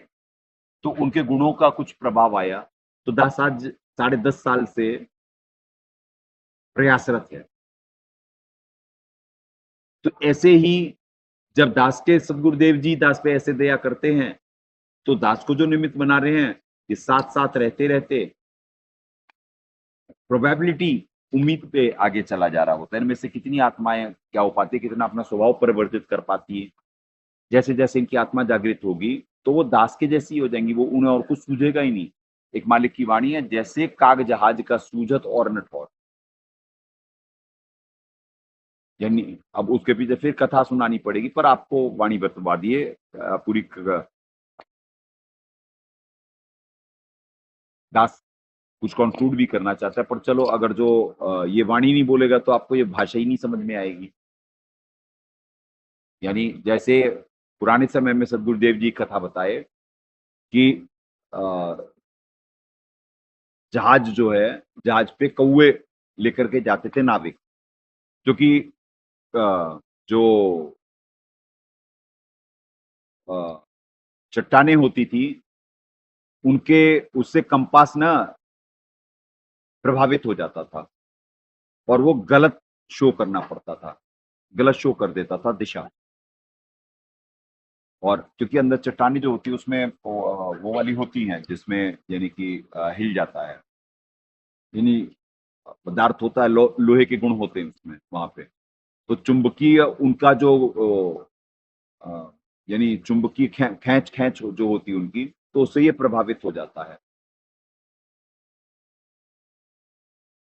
[SPEAKER 3] तो उनके गुणों का कुछ प्रभाव आया, तो दास आज 10.5 साल से प्रयासरत है। तो ऐसे ही जब दास के सदगुरुदेव जी दास पे ऐसे दया करते हैं, तो दास को जो निमित्त बना रहे हैं, ये साथ साथ रहते रहते प्रोबेबिलिटी, उम्मीद पे आगे चला जा रहा होता है। इनमें से कितनी आत्माएं क्या हो पाती है, कितना अपना स्वभाव परिवर्तित कर पाती है। जैसे जैसे इनकी आत्मा जागृत होगी, तो वो दास के जैसी हो जाएंगी, वो उन्हें और कुछ सूझेगा ही नहीं। एक मालिक की वाणी है, जैसे काग जहाज का सूझत और न ठौर, यानी अब उसके पीछे फिर कथा सुनानी पड़ेगी, पर आपको वाणी बतवा दिए पूरी। दास कुछ कंक्लूड भी करना चाहता है, पर चलो, अगर जो ये वाणी नहीं बोलेगा तो आपको ये भाषा ही नहीं समझ में आएगी। यानी जैसे पुराने समय में सदगुरुदेव जी कथा बताए कि जहाज जो है, जहाज पे कौवे लेकर के जाते थे नाविक, जो कि जो चट्टाने होती थी, उनके उससे कंपास ना प्रभावित हो जाता था, और वो गलत शो करना पड़ता था, गलत शो कर देता था दिशा। और क्योंकि अंदर चट्टानी जो होती है उसमें वो वाली होती हैं, जिसमें यानी कि हिल जाता है, यानी पदार्थ होता है, लोहे के गुण होते हैं उसमें वहां पे। तो चुंबकीय उनका जो यानी चुंबकीय खैंच खैंच जो होती है उनकी, तो उससे ये प्रभावित हो जाता है।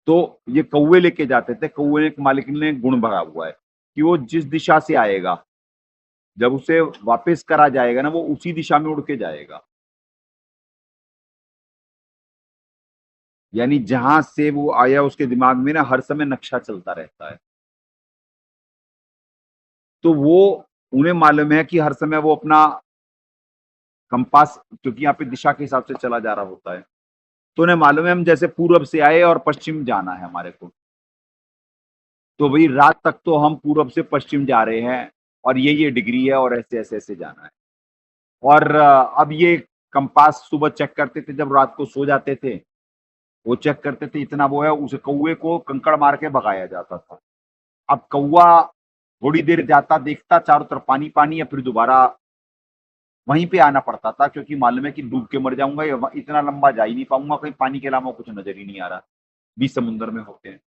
[SPEAKER 3] तो ये कौवे लेके जाते थे, कौवे के मालिक ने गुण भरा हुआ है कि वो जिस दिशा से आएगा, जब उसे वापस करा जाएगा ना, वो उसी दिशा में उड़ के जाएगा। यानी जहां से वो आया उसके दिमाग में ना हर समय नक्शा चलता रहता है। तो वो उन्हें मालूम है कि हर समय वो अपना कंपास, क्योंकि यहाँ पे दिशा के हिसाब से चला जा रहा होता है, तो उन्हें मालूम है हम जैसे पूरब से आए और पश्चिम जाना है हमारे को, तो भाई रात तक तो हम पूरब से पश्चिम जा रहे हैं, और ये डिग्री है, और ऐसे ऐसे ऐसे जाना है। और अब ये कंपास सुबह चेक करते थे, जब रात को सो जाते थे, वो चेक करते थे, इतना वो है, उसे कौवे को कंकड़ मार के भगाया जाता था। अब कौवा थोड़ी देर जाता, देखता चारों तरफ पानी पानी, या फिर दोबारा वहीं पे आना पड़ता था, क्योंकि मालूम है कि डूब के मर जाऊंगा, या इतना लंबा जा ही नहीं पाऊंगा, कहीं पानी के अलावा कुछ नजर ही नहीं आ रहा। बीच समुद्र में होते हैं,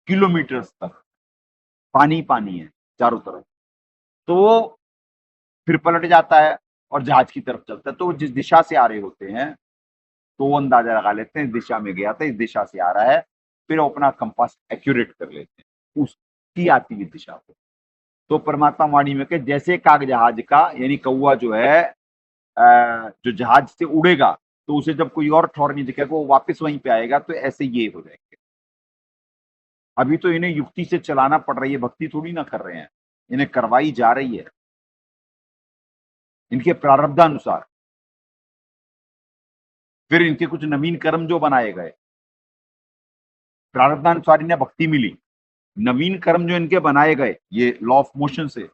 [SPEAKER 3] किलोमीटर तक पानी पानी है चारों तरफ। तो वो फिर पलट जाता है और जहाज की तरफ चलता है। तो वो जिस दिशा से आ रहे होते हैं, तो वो अंदाजा लगा लेते हैं इस दिशा में गया था, इस दिशा से आ रहा है, फिर वो अपना कंपास एक्यूरेट कर लेते हैं उसकी आती हुई दिशा को। तो परमात्मा वाणी में के जैसे काग जहाज का, यानी कौवा जो है जो जहाज से उड़ेगा तो उसे जब कोई और ठौर नहीं दिखेगा वो वापस वहीं पे आएगा, तो ऐसे ये हो जाएंगे। अभी तो इन्हें युक्ति से चलाना पड़ रही है, भक्ति थोड़ी ना कर रहे हैं, इन्हें करवाई जा रही है इनके प्रारब्धानुसार। फिर इनके कुछ नवीन कर्म जो बनाए गए, प्रारब्धानुसार इन्हें भक्ति मिली, नवीन कर्म जो इनके बनाए गए ये लॉ ऑफ मोशन से,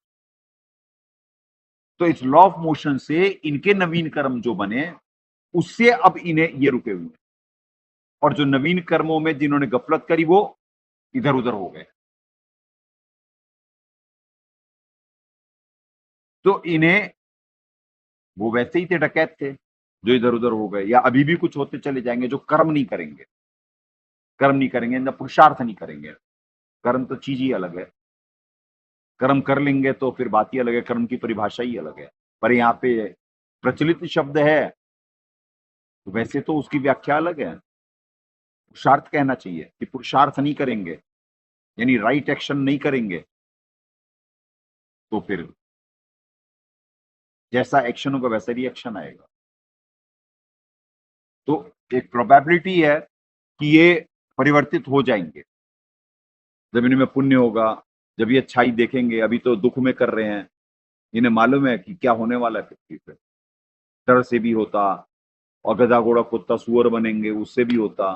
[SPEAKER 3] तो इस लॉ ऑफ मोशन से इनके नवीन कर्म जो बने उससे अब इन्हें ये रुके हुए हैं। और जो नवीन कर्मों में जिन्होंने गफलत करी वो इधर उधर हो गए, तो इन्हें वो वैसे ही थे, डकैत थे जो इधर उधर हो गए, या अभी भी कुछ होते चले जाएंगे जो कर्म नहीं करेंगे, कर्म नहीं करेंगे ना पुरुषार्थ नहीं करेंगे। कर्म तो चीज ही अलग है, कर्म कर लेंगे तो फिर बात ही अलग है, कर्म की परिभाषा ही अलग है। पर यहाँ पे प्रचलित शब्द है तो वैसे तो उसकी व्याख्या अलग है। पुरुषार्थ कहना चाहिए कि पुरुषार्थ नहीं करेंगे यानी राइट एक्शन नहीं करेंगे तो फिर जैसा एक्शन होगा वैसा रिएक्शन आएगा। तो एक प्रोबेबिलिटी है कि ये परिवर्तित हो जाएंगे जब इनमें पुण्य होगा, जब ये अच्छाई देखेंगे। अभी तो दुख में कर रहे हैं, इन्हें मालूम है कि क्या होने वाला है पृथ्वी पे। डर से भी होता, और गधा घोड़ा कुत्ता सुअर बनेंगे उससे भी होता।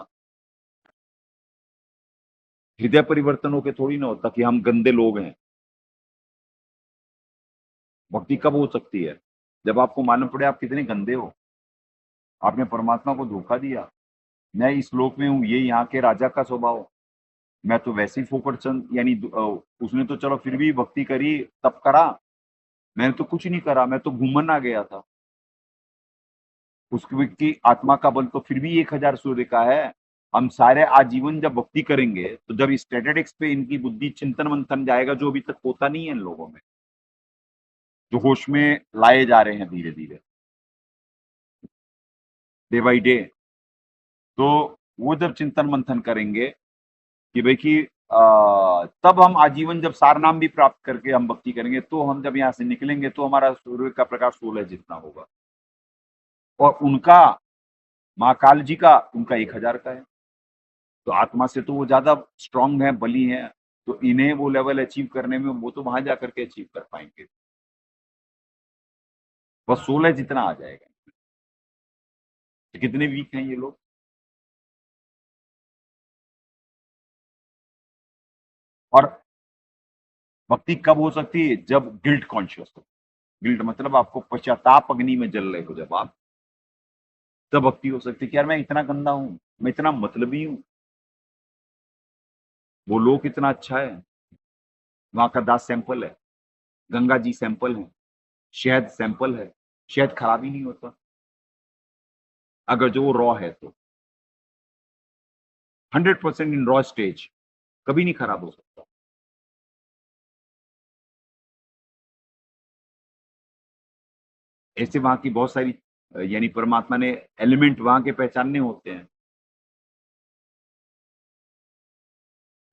[SPEAKER 3] हृदय परिवर्तन होके थोड़ी ना होता कि हम गंदे लोग हैं। भक्ति कब हो सकती है? जब आपको मालूम पड़े आप कितने गंदे हो, आपने परमात्मा को धोखा दिया। मैं इस लोक में हूं, ये यहाँ के राजा का स्वभाव, मैं तो वैसे ही फोकट चंद यानी उसने तो चलो फिर भी भक्ति करी, तब करा, मैंने तो कुछ नहीं करा, मैं तो घूमन आ गया था। उसकी की आत्मा का बल तो फिर भी 1000 सूर्य का है। हम सारे आजीवन जब भक्ति करेंगे तो जब स्टैटिस्टिक्स पे इनकी बुद्धि चिंतन मंथन जाएगा, जो अभी तक होता नहीं है इन लोगों में, जो होश में लाए जा रहे हैं धीरे धीरे डे बाई डे, तो वो जब चिंतन मंथन करेंगे कि भाई कि तब हम आजीवन जब सार नाम भी प्राप्त करके हम भक्ति करेंगे, तो हम जब यहाँ से निकलेंगे तो हमारा सूर्य का प्रकाश 16 जितना होगा, और उनका महाकाल जी का उनका 1000 का है। तो आत्मा से तो वो ज्यादा स्ट्रांग है, बली है, तो इन्हें वो लेवल अचीव करने में वो तो वहां जाकर के अचीव कर पाएंगे, बस 16 जितना आ जाएगा। तो कितने वीक हैं ये लोग। और भक्ति कब हो सकती है? जब गिल्ट कॉन्शियस हो। गिल्ट मतलब आपको पश्चाताप अग्नि में जल रहे हो जब आप, तब भक्ति हो सकती है कि यार मैं इतना गंदा हूं, मैं इतना मतलबी हूं, वो लोग इतना अच्छा है, वहां का दास सैंपल है, गंगा जी सैंपल है, शहद सैंपल है, शहद खराब ही नहीं होता अगर जो वो रॉ है तो 100% इन रॉ स्टेज कभी नहीं खराब हो सकता। ऐसे वहां की बहुत सारी यानी परमात्मा ने एलिमेंट वहां के पहचानने होते हैं।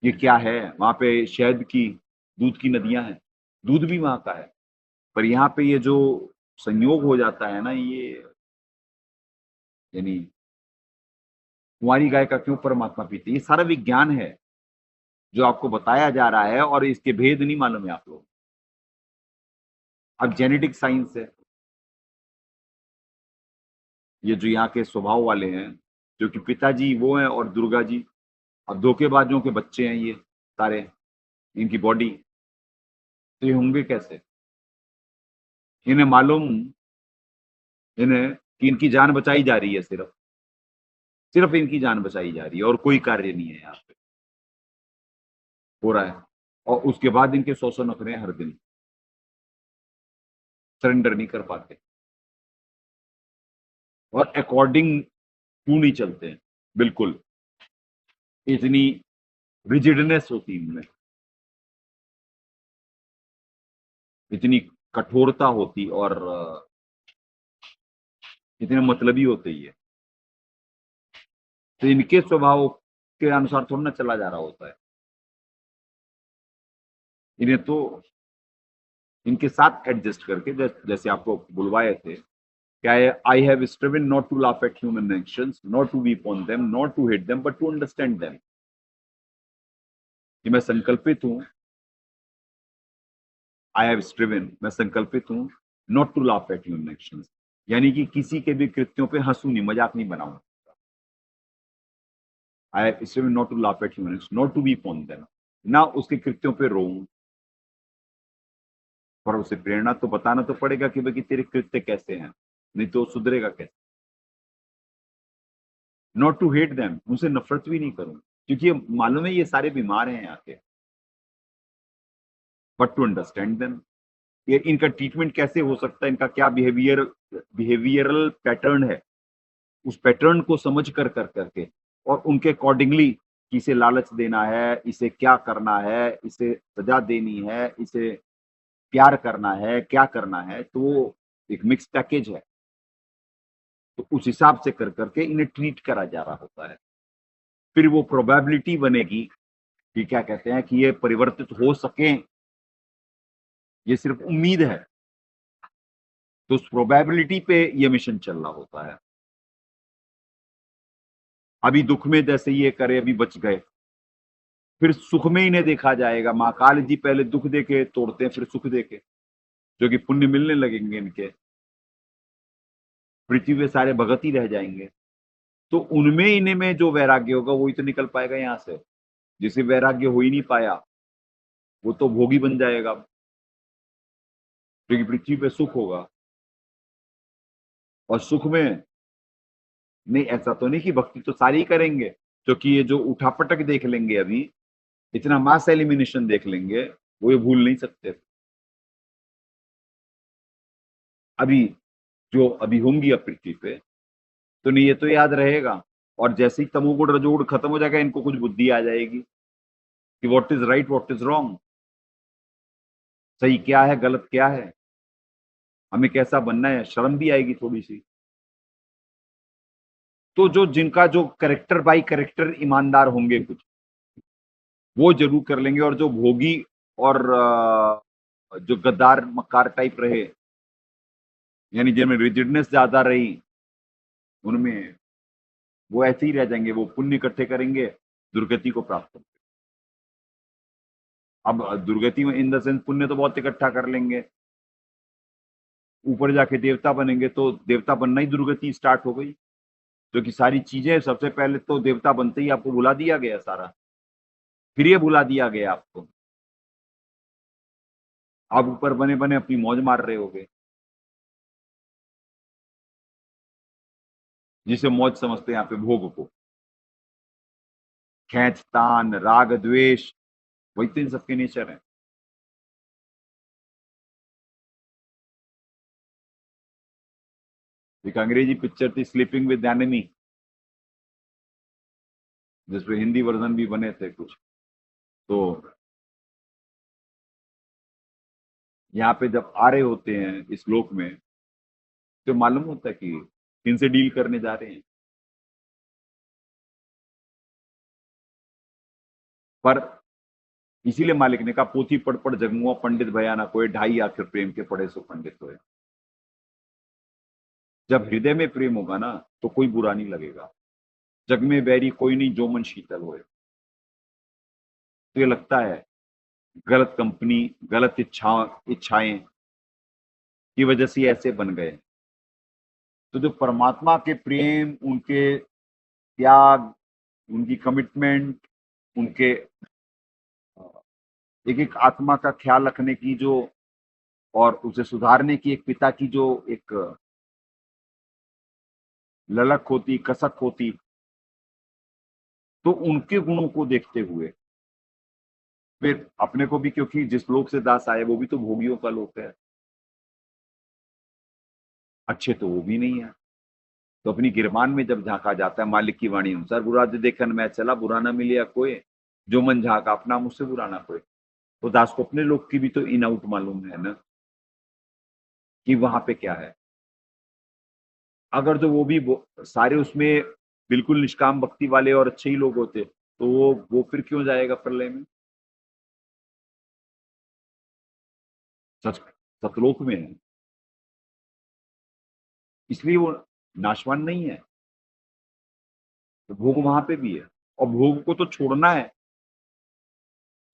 [SPEAKER 3] ये क्या है? वहां पे शहद की, दूध की नदियां हैं, दूध भी वहां का है, पर यहाँ पे ये जो संयोग हो जाता है ना, ये यानी कुंवारी गाय का क्यों परमात्मा पीते, ये सारा विज्ञान है जो आपको बताया जा रहा है, और इसके भेद नहीं मालूम है आप लोग। अब जेनेटिक साइंस है, ये जो यहाँ के स्वभाव वाले हैं, जो कि पिताजी वो हैं और दुर्गा जी, अब धोखेबाजों के बच्चे हैं ये सारे, इनकी बॉडी, तो ये होंगे कैसे? इन्हें मालूम, इन्हें कि इनकी जान बचाई जा रही है, सिर्फ सिर्फ इनकी जान बचाई जा रही है, और कोई कार्य नहीं है यहाँ पे हो रहा है। और उसके बाद इनके 100 नखरे हर दिन, सरेंडर नहीं कर पाते, और अकॉर्डिंग टू नहीं चलते हैं बिल्कुल, इतनी रिजिडनेस होती इनमें, इतनी कठोरता होती, और इतने मतलबी होते ही है। तो इनके स्वभाव के अनुसार थोड़ा ना चला जा रहा होता है। इन्हें तो इनके साथ एडजस्ट करके, जैसे आपको बुलवाए थे I have striven not to laugh at human actions, not to weep on them, not to hate them, but to understand them. कि मैं संकल्पित हूं, I have striven, मैं संकल्पित हूं not to laugh at human actions, यानी कि किसी के भी कृत्यों पे हंसू नहीं, मजाक नहीं बनाऊं. I have striven not to laugh at human actions, not to weep on them, ना उसके कृत्यों पे रोऊं. पर उसे प्रेरणा तो बताना तो पड़ेगा कि भाई कि तेरे कृत्य कैसे हैं, नहीं तो सुधरेगा कैसे. नॉट टू हेट देम, उनसे नफरत भी नहीं करूं, क्योंकि ये मालूम है ये सारे बीमार हैं यहाँ के. बट टू अंडरस्टैंड देम, ये इनका ट्रीटमेंट कैसे हो सकता है, इनका क्या बिहेवियरल पैटर्न है, उस पैटर्न को समझ कर करके और उनके अकॉर्डिंगली इसे लालच देना है, इसे क्या करना है, इसे सजा देनी है, इसे प्यार करना है, क्या करना है, तो एक मिक्स पैकेज है. तो उस हिसाब से कर करके इन्हें ट्रीट करा जा रहा होता है. फिर वो प्रोबेबिलिटी बनेगी कि क्या कहते हैं कि ये परिवर्तित हो सके, ये सिर्फ उम्मीद है. तो उस प्रोबेबिलिटी पे ये मिशन चल रहा होता है. अभी दुख में जैसे ये करे, अभी बच गए, फिर सुख में इन्हें देखा जाएगा. मां काली जी पहले दुख देके तोड़ते हैं, फिर सुख देके, जो कि पुण्य मिलने लगेंगे इनके, पृथ्वी पे सारे भगत ही रह जाएंगे. तो उनमें इन्हें में जो वैराग्य होगा वही तो निकल पाएगा यहां से. जिसे वैराग्य हो ही नहीं पाया वो तो भोगी बन जाएगा, क्योंकि पृथ्वी पे सुख होगा. और सुख में नहीं, ऐसा तो नहीं कि भक्ति तो सारी ही करेंगे, क्योंकि ये जो उठापटक देख लेंगे, अभी इतना मास एलिमिनेशन देख लेंगे, वो ये भूल नहीं सकते. अभी जो अभी होंगी अब पृथ्वी पे, तो नहीं ये तो याद रहेगा. और जैसे ही तमोगुण रजोगुण खत्म हो जाएगा, इनको कुछ बुद्धि आ जाएगी कि what is right, what is wrong, सही क्या है, गलत क्या है, हमें कैसा बनना है. शर्म भी आएगी थोड़ी सी. तो जो जिनका जो करेक्टर बाई करेक्टर ईमानदार होंगे कुछ, वो जरूर कर लेंगे. और जो भोगी और जो गद्दार मक्कार टाइप रहे, यानी जिनमें रिजिडनेस ज्यादा रही, उनमें वो ऐसे ही रह जाएंगे. वो पुण्य इकट्ठे करेंगे, दुर्गति को प्राप्त करेंगे. अब दुर्गति में इन द सेंस पुण्य तो बहुत इकट्ठा कर लेंगे, ऊपर जाके देवता बनेंगे, तो देवता बनना ही दुर्गति स्टार्ट हो गई. क्योंकि सारी चीजें सबसे पहले तो देवता बनते ही आपको भुला दिया गया सारा, फिर ये भुला दिया गया आपको. आप ऊपर बने बने अपनी मौज मार रहे होगे, जिसे मौज समझते हैं यहाँ पे भोग को. खेच तान राग द्वेष वही तो इन सबके नेचर है. एक अंग्रेजी पिक्चर थी स्लीपिंग विद एनिमी, जिसपे हिंदी वर्जन भी बने थे कुछ. तो यहाँ पे जब आ रहे होते हैं इस लोक में, तो मालूम होता है कि किनसे डील करने जा रहे हैं. पर इसीलिए मालिक ने कहा, पोथी पढ़ पढ़ जगमुआ पंडित भया ना कोई, ढाई आखिर प्रेम के पढ़े सो पंडित होए. जब हृदय में प्रेम होगा ना, तो कोई बुरा नहीं लगेगा. जग में बैरी कोई नहीं, जो मन शीतल होए. तो ये लगता है गलत कंपनी, गलत इच्छाएं की वजह से ऐसे बन गए. तो जो परमात्मा के प्रेम, उनके त्याग, उनकी कमिटमेंट, उनके एक एक आत्मा का ख्याल रखने की जो, और उसे सुधारने की एक पिता की जो एक ललक होती, कसक होती, तो उनके गुणों को देखते हुए फिर अपने को भी, क्योंकि जिस लोक से दास आए वो भी तो भोगियों का लोक है, अच्छे तो वो भी नहीं है. तो अपनी गिरमान में जब झांका जाता है, मालिक की वाणी अनुसार, बुरा जो देखन मैं चला, बुरा ना मिले कोई, जो मन झांका अपना, मुझसे बुरा ना कोई. तो दास को अपने लोग की भी तो इन आउट मालूम है ना, कि वहां पे क्या है. अगर जो वो भी सारे उसमें बिल्कुल निष्काम भक्ति वाले और अच्छे ही लोग होते, तो वो फिर क्यों जाएगा प्रलय में. सच सतलोक में है. इसलिए वो नाशवान नहीं है। तो भोग वहां पे भी है और भोग को तो छोड़ना है।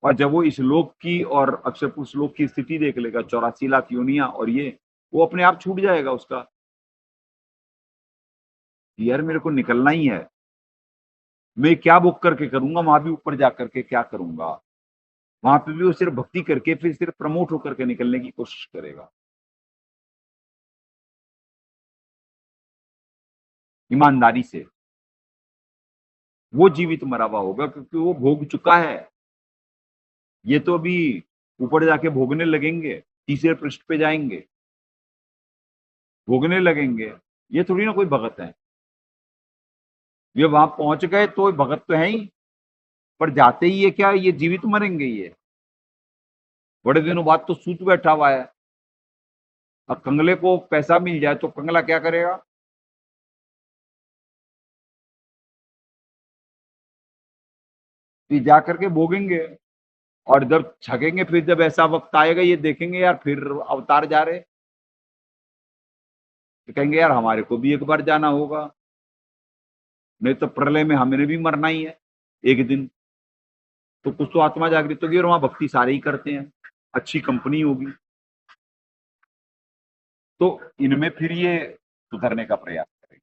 [SPEAKER 3] और जब वो इस लोक की और अक्षर पुरुष लोक की स्थिति देख लेगा 84 लाख योनियां और ये, वो अपने आप छूट जाएगा उसका। यार मेरे को निकलना ही है, मैं क्या बुक करके करूंगा, वहां भी ऊपर जाकर के क्या करूंगा। वहां पे भी वो सिर्फ भक्ति करके फिर सिर्फ प्रमोट होकर के निकलने की कोशिश करेगा, ईमानदारी से। वो जीवित मरा हुआ होगा क्योंकि वो भोग चुका है। ये तो अभी ऊपर जाके भोगने लगेंगे, तीसरे पृष्ठ पे जाएंगे, भोगने लगेंगे। ये थोड़ी ना कोई भगत है, ये वहां पहुंच गए तो भगत तो है ही, पर जाते ही ये क्या, ये जीवित मरेंगे। ये बड़े दिनों बाद तो सूत बैठा हुआ है। अब कंगले को पैसा मिल जाए तो कंगला क्या करेगा? ये जा करके भोगेंगे और जब छकेंगे, फिर जब ऐसा वक्त आएगा ये देखेंगे यार फिर अवतार जा रहे, तो कहेंगे यार हमारे को भी एक बार जाना होगा, नहीं तो प्रलय में हमें भी मरना ही है एक दिन। तो कुछ तो आत्मा जागृत होगी और वहां भक्ति सारे ही करते हैं, अच्छी कंपनी होगी। तो इनमें फिर ये सुधरने का प्रयास करेंगे।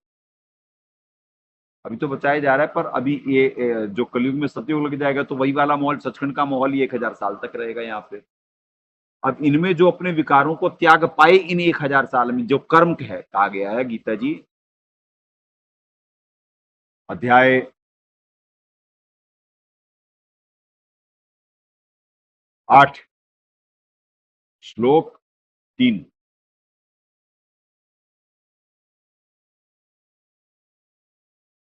[SPEAKER 3] अभी तो बचाया जा रहा है, पर अभी ये जो कलयुग में सतयुग लग जाएगा तो वही वाला माहौल, सचखंड का माहौल ही 1000 साल तक रहेगा यहाँ पे। अब इनमें जो अपने विकारों को त्याग पाए इन 1000 साल में, जो कर्म है कहा गया है गीता जी अध्याय 8 श्लोक 3,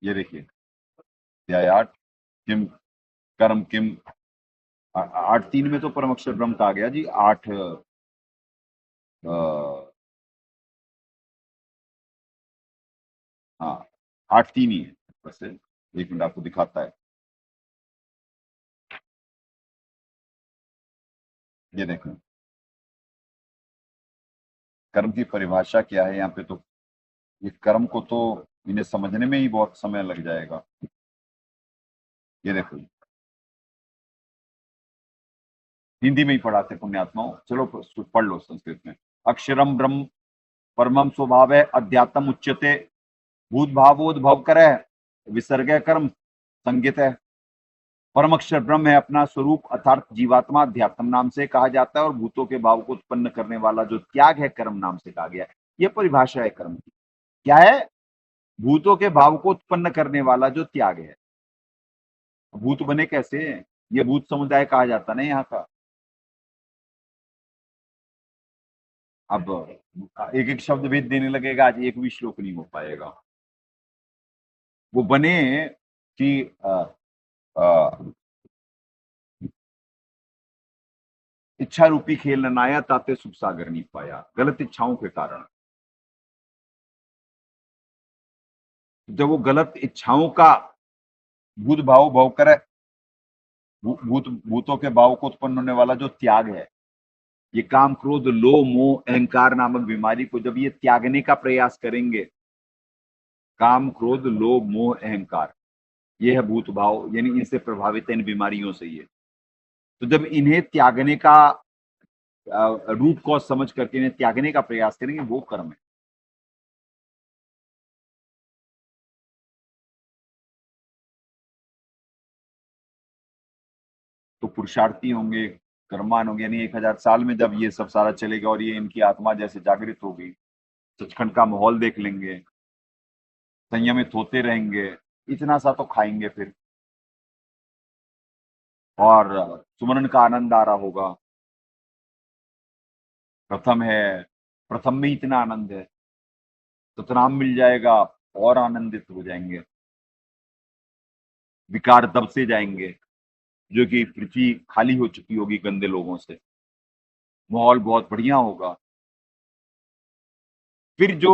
[SPEAKER 3] ये देखिए अध्याय 8 किम कर्म किम 8:3 में तो परम अक्षर ब्रह्म कहा गया जी। 8 हाँ 8:3 ही है वैसे। एक मिनट आपको दिखाता है, ये देखें कर्म की परिभाषा क्या है यहाँ पे। तो ये कर्म को तो इन्हें समझने में ही बहुत समय लग जाएगा। ये देखो हिंदी में ही पढ़ाते पुण्यात्माओं, चलो पढ़ लो संस्कृत में। अक्षरम ब्रह्म परमम स्वभाव है अध्यात्म उच्यते भूत भावोद्भव करे विसर्ग कर्म संगित है। परम अक्षर ब्रह्म है अपना स्वरूप अर्थात जीवात्मा अध्यात्म नाम से कहा जाता है और भूतों के भाव को उत्पन्न करने वाला जो त्याग है कर्म नाम से कहा गया है। यह परिभाषा है कर्म की। क्या है? भूतों के भाव को उत्पन्न करने वाला जो त्याग है। भूत बने कैसे? ये भूत समुदाय कहा जाता ना यहाँ का। अब एक एक शब्द भेद देने लगेगा, आज एक भी श्लोक नहीं हो पाएगा। वो बने कि इच्छा रूपी खेल न आया ताते सुख सागर नहीं पाया, गलत इच्छाओं के कारण। जब वो गलत इच्छाओं का भूत भाव भाव करे, भूतों के भाव को उत्पन्न होने वाला जो त्याग है, ये काम क्रोध लोभ मोह अहंकार नामक बीमारी को जब ये त्यागने का प्रयास करेंगे, काम क्रोध लोभ मोह अहंकार, ये है भूत भाव, यानी इनसे प्रभावित है, इन बीमारियों से ये। तो जब इन्हें त्यागने का रूट कॉज समझ करके इन्हें त्यागने का प्रयास करेंगे, वो कर्म है। तो पुरुषार्थी होंगे, कर्मान होंगे, यानी 1000 साल में जब ये सब सारा चलेगा और ये इनकी आत्मा जैसे जागृत होगी, सचखंड का माहौल देख लेंगे, संयमित होते रहेंगे, इतना सा तो खाएंगे फिर, और सुमरन का आनंद आ रहा होगा। प्रथम है, प्रथम में इतना आनंद है, सतनाम मिल जाएगा और आनंदित हो जाएंगे, विकार दब से जाएंगे, जो कि पृथ्वी खाली हो चुकी होगी गंदे लोगों से, माहौल बहुत बढ़िया होगा। फिर जो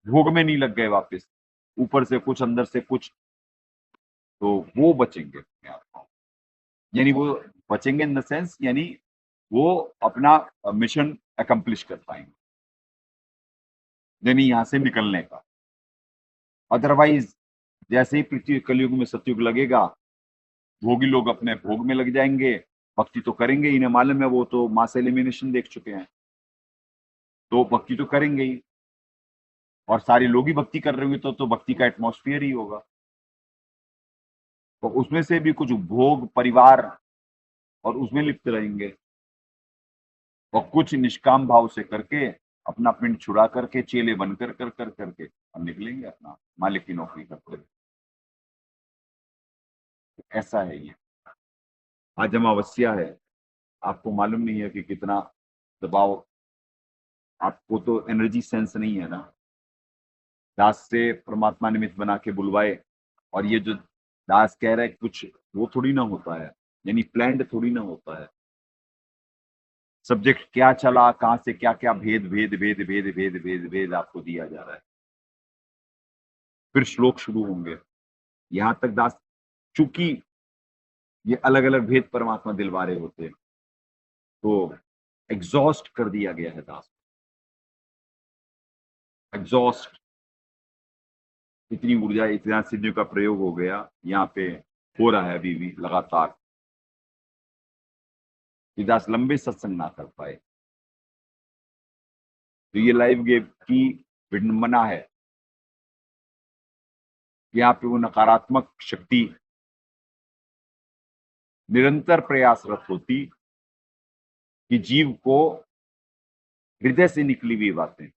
[SPEAKER 3] भोग में नहीं लग गए वापस, ऊपर से कुछ अंदर से कुछ, तो वो बचेंगे। यानी वो बचेंगे इन द सेंस, यानी वो अपना मिशन अकम्प्लिश कर पाएंगे। यानी यहाँ से निकलने का। अदरवाइज जैसे ही पृथ्वी कलयुग में सतयुग लगेगा, भोगी लोग अपने भोग में लग जाएंगे, भक्ति तो करेंगे ही, इन्हें मालूम है, वो तो मास एलिमिनेशन देख चुके हैं, तो भक्ति तो करेंगे ही, और सारे लोग ही भक्ति कर रहे होंगे तो भक्ति का एटमॉस्फेयर ही होगा। तो उसमें से भी कुछ भोग परिवार और उसमें लिप्त रहेंगे, और कुछ निष्काम भाव से करके अपना पिंड छुड़ा करके चेले बन कर करके और निकलेंगे अपना मालिक की नौकरी करते हुए। ऐसा है ये। आज अमावस्या है, आपको मालूम नहीं है कि कितना दबाव, आपको तो एनर्जी सेंस नहीं है ना। दास से परमात्मा निमित्त बना के बुलवाए, और ये जो दास कह रहा है कुछ, वो थोड़ी ना होता है, यानी प्लान्ड थोड़ी ना होता है। सब्जेक्ट क्या चला, कहां से क्या क्या भेद भेद भेद भेद भेद भेद भेद आपको दिया जा रहा है। फिर श्लोक शुरू होंगे, यहां तक दास, चूंकि ये अलग अलग भेद परमात्मा दिलवा रहे होते हैं, तो एग्जॉस्ट कर दिया गया है दास, एग्जॉस्ट। इतनी ऊर्जा, इतना सिद्धियों का प्रयोग हो गया, यहाँ पे हो रहा है अभी भी लगातार, कि दास लंबे सत्संग ना कर पाए। तो ये लाइव गेम की विडंबना है, यहाँ पे वो नकारात्मक शक्ति निरंतर प्रयासरत होती कि जीव को हृदय से निकली हुई बातें,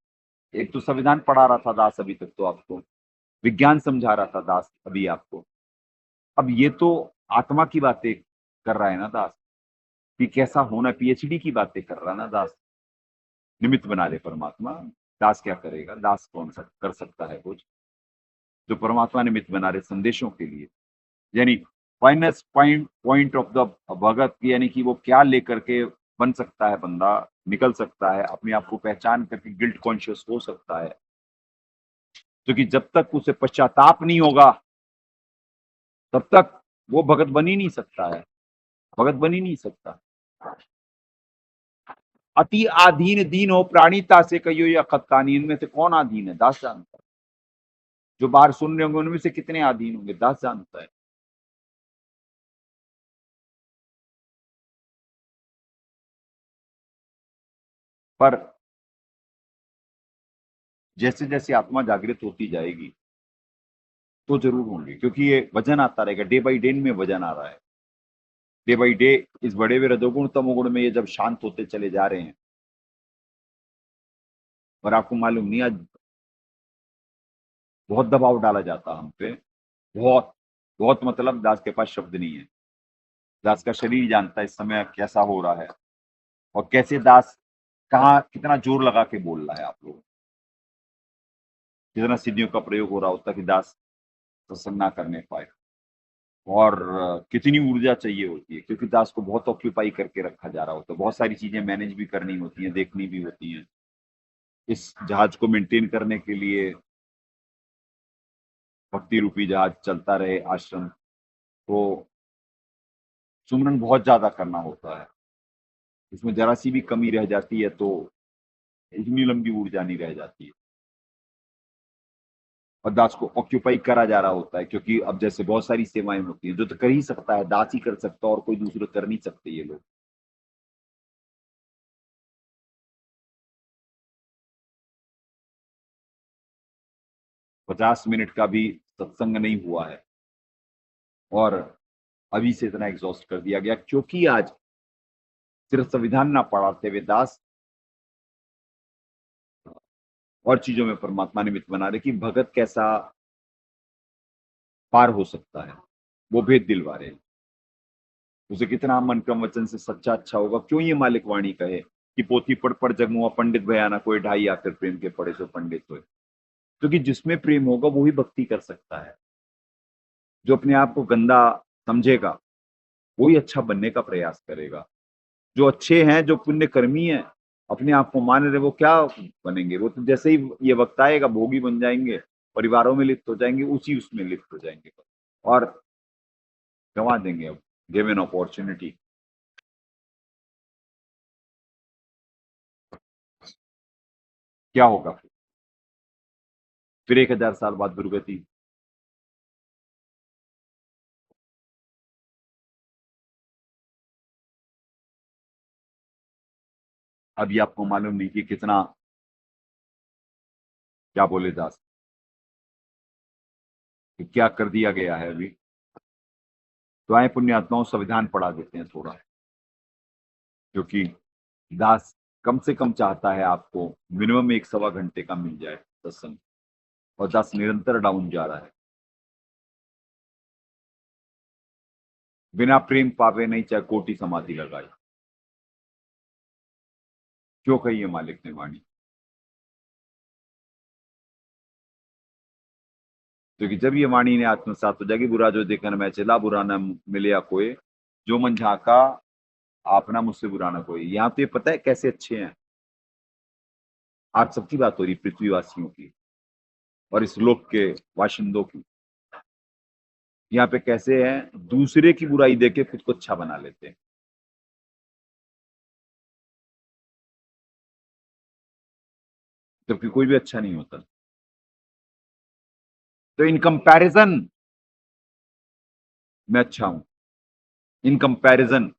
[SPEAKER 3] एक तो संविधान पढ़ा रहा था दास अभी तक, तो आपको विज्ञान समझा रहा था दास अभी आपको, अब ये तो आत्मा की बातें कर रहा है ना दास, कि कैसा होना, पीएचडी की बातें कर रहा है ना दास। निमित्त बना रहे परमात्मा, दास क्या करेगा, दास कौन सा कर सकता है कुछ, जो परमात्मा निमित्त बना रहे संदेशों के लिए। यानी फाइनेस्ट पॉइंट ऑफ द भगत, यानी कि वो क्या लेकर के बन सकता है बंदा, निकल सकता है, अपने आप को पहचान करके गिल्ट कॉन्शियस हो सकता है। क्योंकि जब तक उसे पश्चाताप नहीं होगा, तब तक वो भगत बन ही नहीं सकता है, भगत बन ही नहीं सकता। अति आधीन दीन हो प्राणीता से कहियो या खत्तानी, इनमें से कौन आधीन है, दास जानता है। जो बाहर सुन रहे होंगे उनमें से कितने आधीन होंगे, दास जानता है। पर जैसे जैसे आत्मा जागृत होती जाएगी तो जरूर होंगे, क्योंकि ये वजन आता रहेगा, डे बाई डे में वजन आ रहा है, डे बाई डे इस बड़े हुए रजोगुण तमोगुण में ये जब शांत होते चले जा रहे हैं। और आपको मालूम नहीं, आज बहुत दबाव डाला जाता हम पे, बहुत बहुत, मतलब दास के पास शब्द नहीं है। दास का शरीर जानता है इस समय कैसा हो रहा है, और कैसे दास कहाँ कितना जोर लगा के बोल रहा है। आप लोग जितना सिद्धियों का प्रयोग हो रहा होता कि दास सत्संग ना करने पाए, और कितनी ऊर्जा चाहिए होती है, क्योंकि दास को बहुत ऑक्यूपाई करके रखा जा रहा होता है, बहुत सारी चीजें मैनेज भी करनी होती हैं, देखनी भी होती हैं। इस जहाज को मेंटेन करने के लिए, भक्ति रूपी जहाज चलता रहे आश्रम, तो सुमरन बहुत ज्यादा करना होता है। इसमें जरा सी भी कमी रह जाती है तो इतनी लंबी ऊर्जा नहीं रह जाती है, और दास को ऑक्यूपाई करा जा रहा होता है, क्योंकि अब जैसे बहुत सारी सेवाएं होती हैं, जो तो कर ही सकता है दास ही कर सकता है, और कोई दूसरे कर नहीं सकते ये लोग। 50 मिनट का भी सत्संग नहीं हुआ है, और अभी से इतना एग्जॉस्ट कर दिया गया, क्योंकि आज सिर्फ संविधान ना पढ़ाते हुए दास और चीजों में परमात्मा निमित्त बना रहे कि भगत कैसा पार हो सकता है, वो भेद दिलवा रहे हैं। उसे कितना मन क्रम वचन से सच्चा अच्छा होगा, क्यों ये मालिक वाणी कहे कि पोथी पढ़ पढ़ जगमुआ पंडित भयाना, कोई ढाई आकर प्रेम के पढ़े सो पंडित होए। क्योंकि जिसमें प्रेम होगा वो ही भक्ति कर सकता है। जो अपने आप को गंदा समझेगा वो ही अच्छा बनने का प्रयास करेगा। जो अच्छे हैं, जो पुण्य कर्मी हैं, अपने आप को मान रहे, वो क्या बनेंगे, वो तो जैसे ही ये वक्त आएगा भोगी बन जाएंगे, परिवारों में लिप्त हो जाएंगे, उसी उसमें लिप्त हो जाएंगे, और गंवा देंगे अब गिवन अपॉर्चुनिटी। क्या होगा फिर? फिर 1000 साल बाद दुर्गति। अभी आपको मालूम नहीं कि कितना क्या बोले जा सकते, कि क्या कर दिया गया है अभी। तो आए पुण्यात्माओं, संविधान पढ़ा देते हैं थोड़ा, क्योंकि दास कम से कम चाहता है आपको मिनिमम 1-1.25 घंटे का मिल जाए सत्संग, और दास निरंतर डाउन जा रहा है। बिना प्रेम पावे नहीं चाहे कोटि समाधि लगाई, क्यों कही है मालिक ने वाणी। क्योंकि जब ये वाणी ने आत्मसात हो जाएगी, बुरा जो देखन मैं चला, बुरा न मिले कोई, जो मन झाका आपना मुझसे बुरा ना कोई। यहाँ तो ये पता है कैसे अच्छे हैं। आप सबकी बात हो रही, पृथ्वीवासियों की और इस लोक के वाशिंदों की। यहाँ पे कैसे हैं, दूसरे की बुराई देके खुद को अच्छा बना लेते हैं। जबकि कोई भी अच्छा नहीं होता। तो इन कंपैरिजन मैं अच्छा हूं, इन कंपैरिजन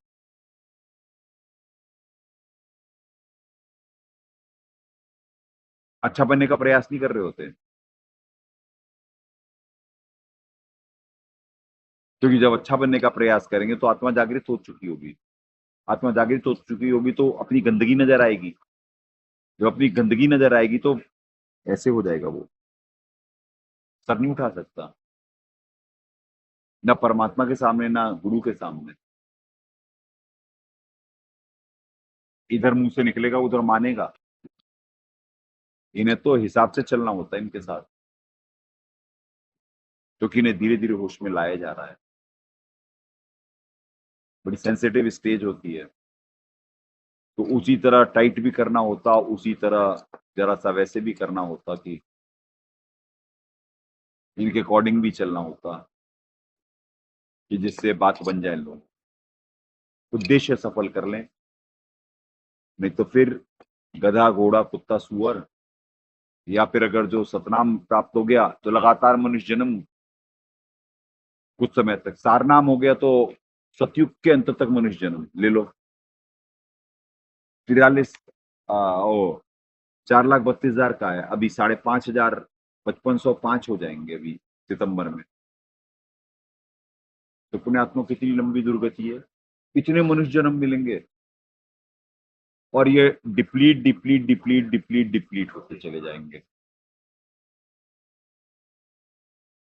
[SPEAKER 3] अच्छा बनने का प्रयास नहीं कर रहे होते। क्योंकि जब अच्छा बनने का प्रयास करेंगे तो आत्मा जागृत हो चुकी होगी। आत्मा जागृत हो चुकी होगी तो अपनी गंदगी नजर आएगी। जब अपनी गंदगी नजर आएगी तो ऐसे हो जाएगा, वो सर नहीं उठा सकता, ना परमात्मा के सामने ना गुरु के सामने। इधर मुंह से निकलेगा उधर मानेगा। इन्हें तो हिसाब से चलना होता है इनके साथ, क्योंकि इन्हें धीरे धीरे होश में लाया जा रहा है। बड़ी सेंसिटिव स्टेज होती है, तो उसी तरह टाइट भी करना होता, उसी तरह जरा सा वैसे भी करना होता कि इनके अकॉर्डिंग भी चलना होता, कि जिससे बात बन जाए, लोग उद्देश्य सफल कर लें। नहीं तो फिर गधा घोड़ा कुत्ता सुअर, या फिर अगर जो सतनाम प्राप्त हो गया तो लगातार मनुष्य जन्म, कुछ समय तक सारनाम हो गया तो सतयुग के अंत तक मनुष्य जन्म ले लो। 43 ओ 4,32,000 का है, अभी 5,500 5,505 हो जाएंगे अभी सितंबर में। तो पुण्यात्मा कितनी लंबी दुर्गति है, इतने मनुष्य जन्म मिलेंगे और ये deplete deplete deplete deplete deplete होते चले जाएंगे।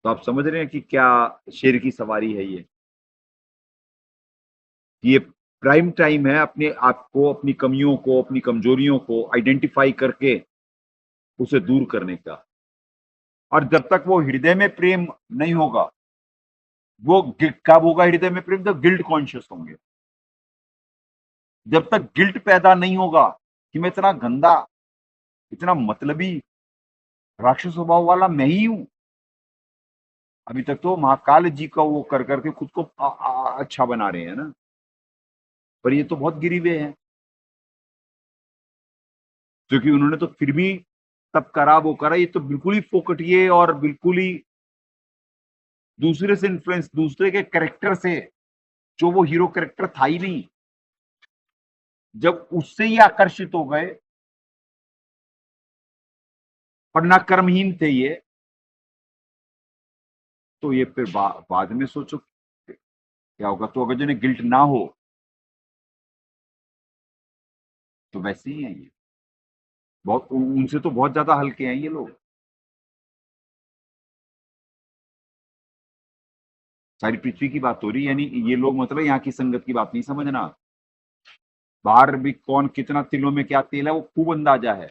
[SPEAKER 3] तो आप समझ रहे हैं कि क्या शेर की सवारी है ये प्राइम टाइम है अपने आप को, अपनी कमियों को, अपनी कमजोरियों को आइडेंटिफाई करके उसे दूर करने का। और जब तक वो हृदय में प्रेम नहीं होगा, वो कब होगा हृदय में प्रेम? जब गिल्ट कॉन्शियस होंगे। जब तक गिल्ट पैदा नहीं होगा कि मैं इतना गंदा, इतना मतलबी, राक्षस स्वभाव वाला मैं ही हूं। अभी तक तो महाकाल जी का वो कर करके खुद को अच्छा बना रहे हैं ना, पर ये तो बहुत गिरी हुए हैं, क्योंकि उन्होंने तो फिर भी तब करा वो करा। ये तो बिल्कुल ही फोकटिए और बिल्कुल ही दूसरे से इन्फ्लुएंस, दूसरे के कैरेक्टर से, जो वो हीरो कैरेक्टर था ही नहीं, जब उससे ही आकर्षित हो गए और ना कर्महीन थे ये, तो ये फिर बाद में सोचो क्या होगा। तो अगर जिन्हें गिल्ट ना हो तो वैसे ही हैं ये, बहुत उनसे तो बहुत ज्यादा हल्के हैं ये लोग। सारी पृथ्वी की बात हो रही है, यानी ये लोग मतलब यहाँ की संगत की बात नहीं समझना। बाहर भी कौन कितना तिलों में क्या तेल है वो खूब अंदाजा है।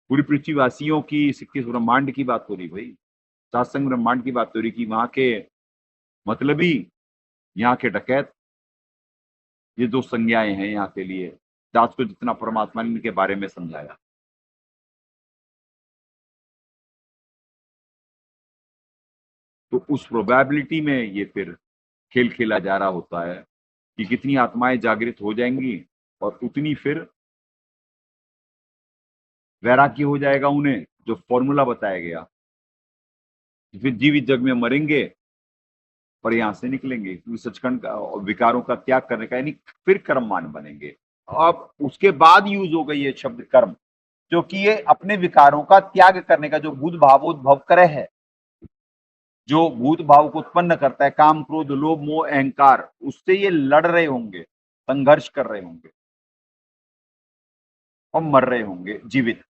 [SPEAKER 3] पूरी पृथ्वीवासियों की, सिक्के ब्रह्मांड की बात हो रही भाई, सातसंग ब्रह्मांड की बात हो रही कि वहां के मतलबी, यहाँ के डकैत, ये दो संज्ञाएं हैं यहाँ के लिए। दास को जितना परमात्मा ने इनके बारे में समझाया, तो उस प्रोबेबिलिटी में ये फिर खेल खेला जा रहा होता है कि कितनी आत्माएं जागृत हो जाएंगी और उतनी फिर वैराग्य हो जाएगा उन्हें, जो फॉर्मूला बताया गया, फिर जीवित जग में मरेंगे पर यहां से निकलेंगे, क्योंकि सचखंड का और विकारों का त्याग करने का, यानी फिर कर्ममान बनेंगे। अब उसके बाद यूज हो गई ये शब्द कर्म, क्योंकि ये अपने विकारों का त्याग करने का, जो भूत भावोद्भव करे है, जो भूत भाव को उत्पन्न करता है, काम क्रोध लोभ मोह अहंकार, उससे ये लड़ रहे होंगे, संघर्ष कर रहे होंगे और मर रहे होंगे जीवित।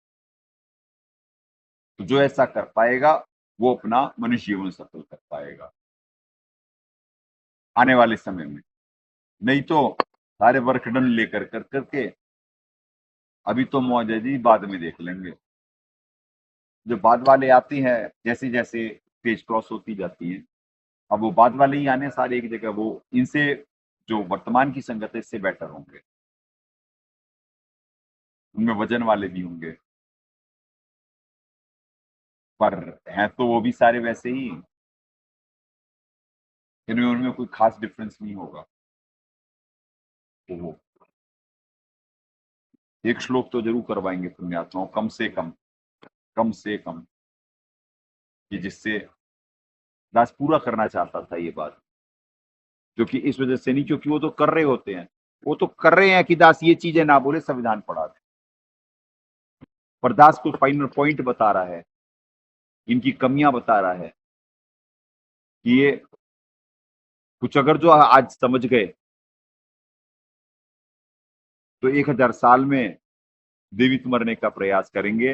[SPEAKER 3] तो जो ऐसा कर पाएगा वो अपना मनुष्य जीवन सफल कर पाएगा आने वाले समय में। नहीं तो सारे वर्कडन लेकर कर करके अभी तो मौज है जी, बाद में देख लेंगे। जो बाद वाले आते हैं, जैसे जैसे स्टेज क्रॉस होती जाती है, अब वो बाद वाले ही आने सारे एक जगह, वो इनसे जो वर्तमान की संगत है इससे बेटर होंगे, उनमें वजन वाले भी होंगे, पर हैं तो वो भी सारे वैसे ही, इनमें उनमें कोई खास डिफरेंस नहीं होगा। तो वो एक श्लोक तो जरूर करवाएंगे पुण्यात्माओं, कम से कम, कि जिससे दास पूरा करना चाहता था ये बात, क्योंकि इस वजह से नहीं, क्योंकि वो तो कर रहे होते हैं, वो तो कर रहे हैं कि दास ये चीजें ना बोले, संविधान पढ़ा दे, पर दास को फाइनल पॉइंट बता रहा है, इनकी कमियां बता रहा है कि ये कुछ अगर जो आज समझ गए तो 1000 साल में जीवित मरने का प्रयास करेंगे,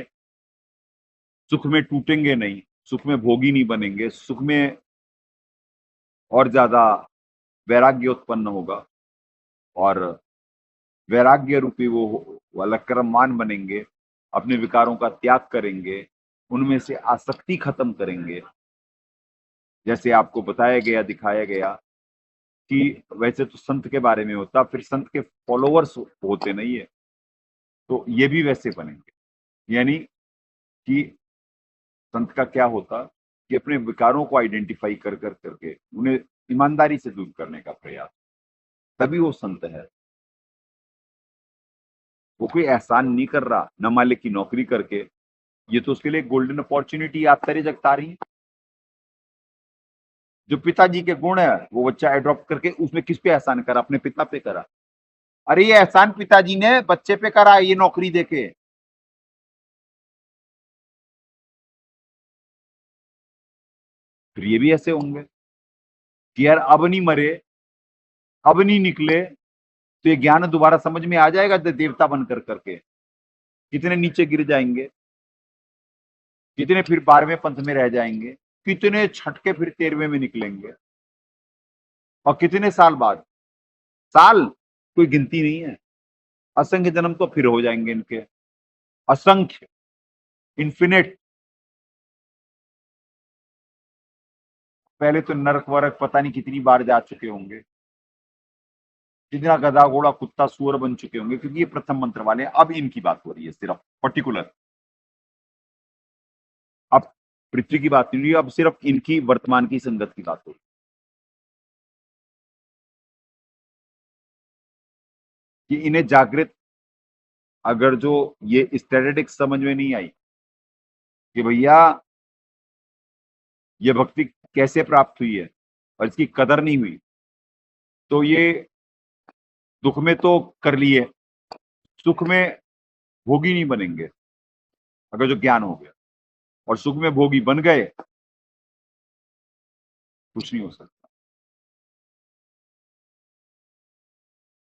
[SPEAKER 3] सुख में टूटेंगे नहीं, सुख में भोगी नहीं बनेंगे, सुख में और ज्यादा वैराग्य उत्पन्न होगा, और वैराग्य रूपी वो वाला कर्ममान बनेंगे, अपने विकारों का त्याग करेंगे, उनमें से आसक्ति खत्म करेंगे। जैसे आपको बताया गया, दिखाया गया कि वैसे तो संत के बारे में होता, फिर संत के फॉलोअर्स होते नहीं है, तो ये भी वैसे बनेंगे। यानी कि संत का क्या होता कि अपने विकारों को आइडेंटिफाई कर करके उन्हें ईमानदारी से दूर करने का प्रयास, तभी वो संत है। वो कोई एहसान नहीं कर रहा न मालिक की नौकरी करके, ये तो उसके लिए गोल्डन अपॉर्चुनिटी आप तरह जगता रही है। जो पिताजी के गुण है वो बच्चा एडॉप्ट करके उसमें किस पे एहसान करा? अपने पिता पे करा। अरे ये एहसान पिताजी ने बच्चे पे करा, ये नौकरी देके। फिर ये भी ऐसे होंगे कि यार अब नहीं मरे, अब नहीं निकले, तो ये ज्ञान दोबारा समझ में आ जाएगा देवता बनकर करके। कितने नीचे गिर जाएंगे, कितने फिर 12वें पंथ में रह जाएंगे, कितने छटके फिर 13वें में निकलेंगे, और कितने साल बाद, साल कोई गिनती नहीं है, असंख्य जन्म तो फिर हो जाएंगे इनके, असंख्य, इन्फिनिट। पहले तो नरक वरक पता नहीं कितनी बार जा चुके होंगे, कितना गधा घोड़ा कुत्ता सुअर बन चुके होंगे, क्योंकि ये प्रथम मंत्र वाले हैं। अब इनकी बात हो रही है सिर्फ पर्टिकुलर, अब पृथ्वी की बात नहीं हुई, अब सिर्फ इनकी वर्तमान की संगत की बात हो रही कि इन्हें जागृत, अगर जो ये स्टैटिस्टिक्स समझ में नहीं आई कि भैया ये भक्ति कैसे प्राप्त हुई है और इसकी कदर नहीं हुई, तो ये दुख में तो कर लिए, सुख में भोगी नहीं बनेंगे। अगर जो ज्ञान हो गया और सुख में भोगी बन गए, कुछ नहीं हो सकता,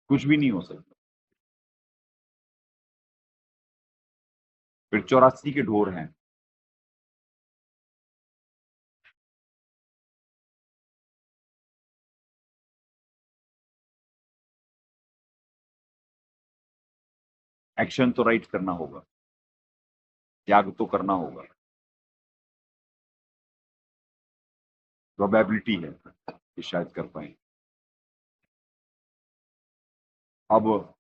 [SPEAKER 3] कुछ भी नहीं हो सकता। फिर 84 के ढोर हैं। एक्शन तो राइट करना होगा, त्याग तो करना होगा, प्रोबेबिलिटी है कि शायद कर पाए। अब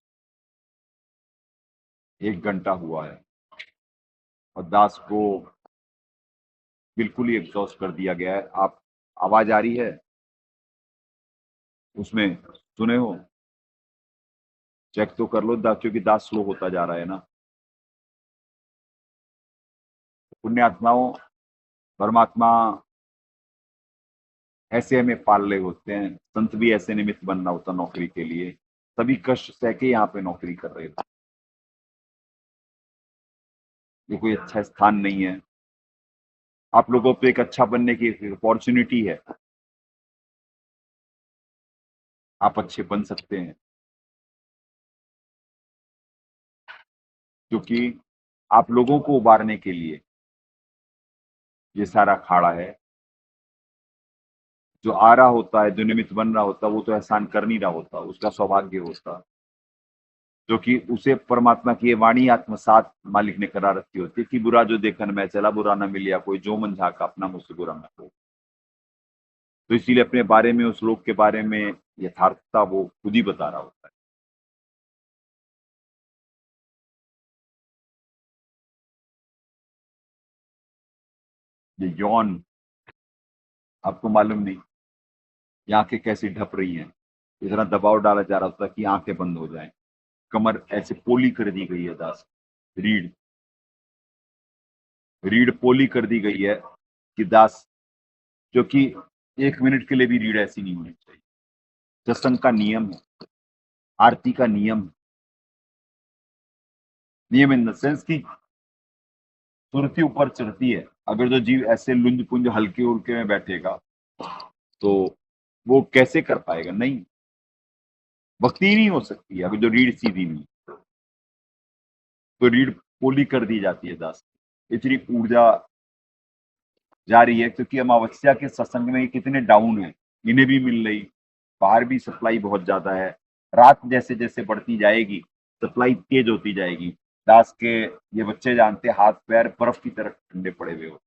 [SPEAKER 3] 1 घंटा हुआ है और दास को बिल्कुल ही एग्जॉस्ट कर दिया गया है। आप आवाज आ रही है उसमें, सुने हो? चेक तो कर लो क्योंकि दास स्लो होता जा रहा है ना। पुण्यात्माओं, परमात्मा ऐसे हमें पाल रहे होते हैं, संत भी ऐसे निमित्त बनना होता नौकरी के लिए, सभी कष्ट सह के यहाँ पे नौकरी कर रहे थे। ये कोई अच्छा स्थान नहीं है। आप लोगों पे एक अच्छा बनने की अपॉर्चुनिटी है, आप अच्छे बन सकते हैं, क्योंकि आप लोगों को उबारने के लिए ये सारा अखाड़ा है। जो आ रहा होता है, जो निमित्त बन रहा होता है, वो तो एहसान कर नहीं रहा होता, उसका सौभाग्य होता, जो कि उसे परमात्मा की ये वाणी आत्मसात मालिक ने करा रखी होती है कि बुरा जो देखन मैं चला, बुरा न मिलिया कोई, जो मन झाका अपना मुझसे बुरा न हो। तो इसीलिए अपने बारे में, उस लोक के बारे में यथार्थता वो खुद ही बता रहा होता है। ये यौन, आपको मालूम नहीं ये आंखें कैसी ढप रही हैं, इतना दबाव डाला जा रहा होता है कि आंखें बंद हो जाएं, कमर ऐसे पोली कर दी गई है दास, रीढ़ रीढ़ पोली कर दी गई है कि दास, जो कि 1 मिनट के लिए भी रीढ़ ऐसी नहीं होनी चाहिए। सत्संग का नियम है, आरती का नियम इन द सेंस की सुरती ऊपर चढ़ती है। अगर जो जीव ऐसे लुंज पुंज हल्के उल्के में बैठेगा तो वो कैसे कर पाएगा? नहीं, भक्ति ही नहीं हो सकती है अगर जो रीढ़ सीधी नहीं, तो रीढ़ पोली कर दी जाती है दास। इतनी ऊर्जा जा रही है क्योंकि अमावस्या के सत्संग में ये कितने डाउन है, इन्हें भी मिल रही, बाहर भी सप्लाई बहुत ज्यादा है। रात जैसे जैसे बढ़ती जाएगी सप्लाई तेज होती जाएगी। दास के ये बच्चे जानते, हाथ पैर बर्फ की तरह ठंडे पड़े हुए होते,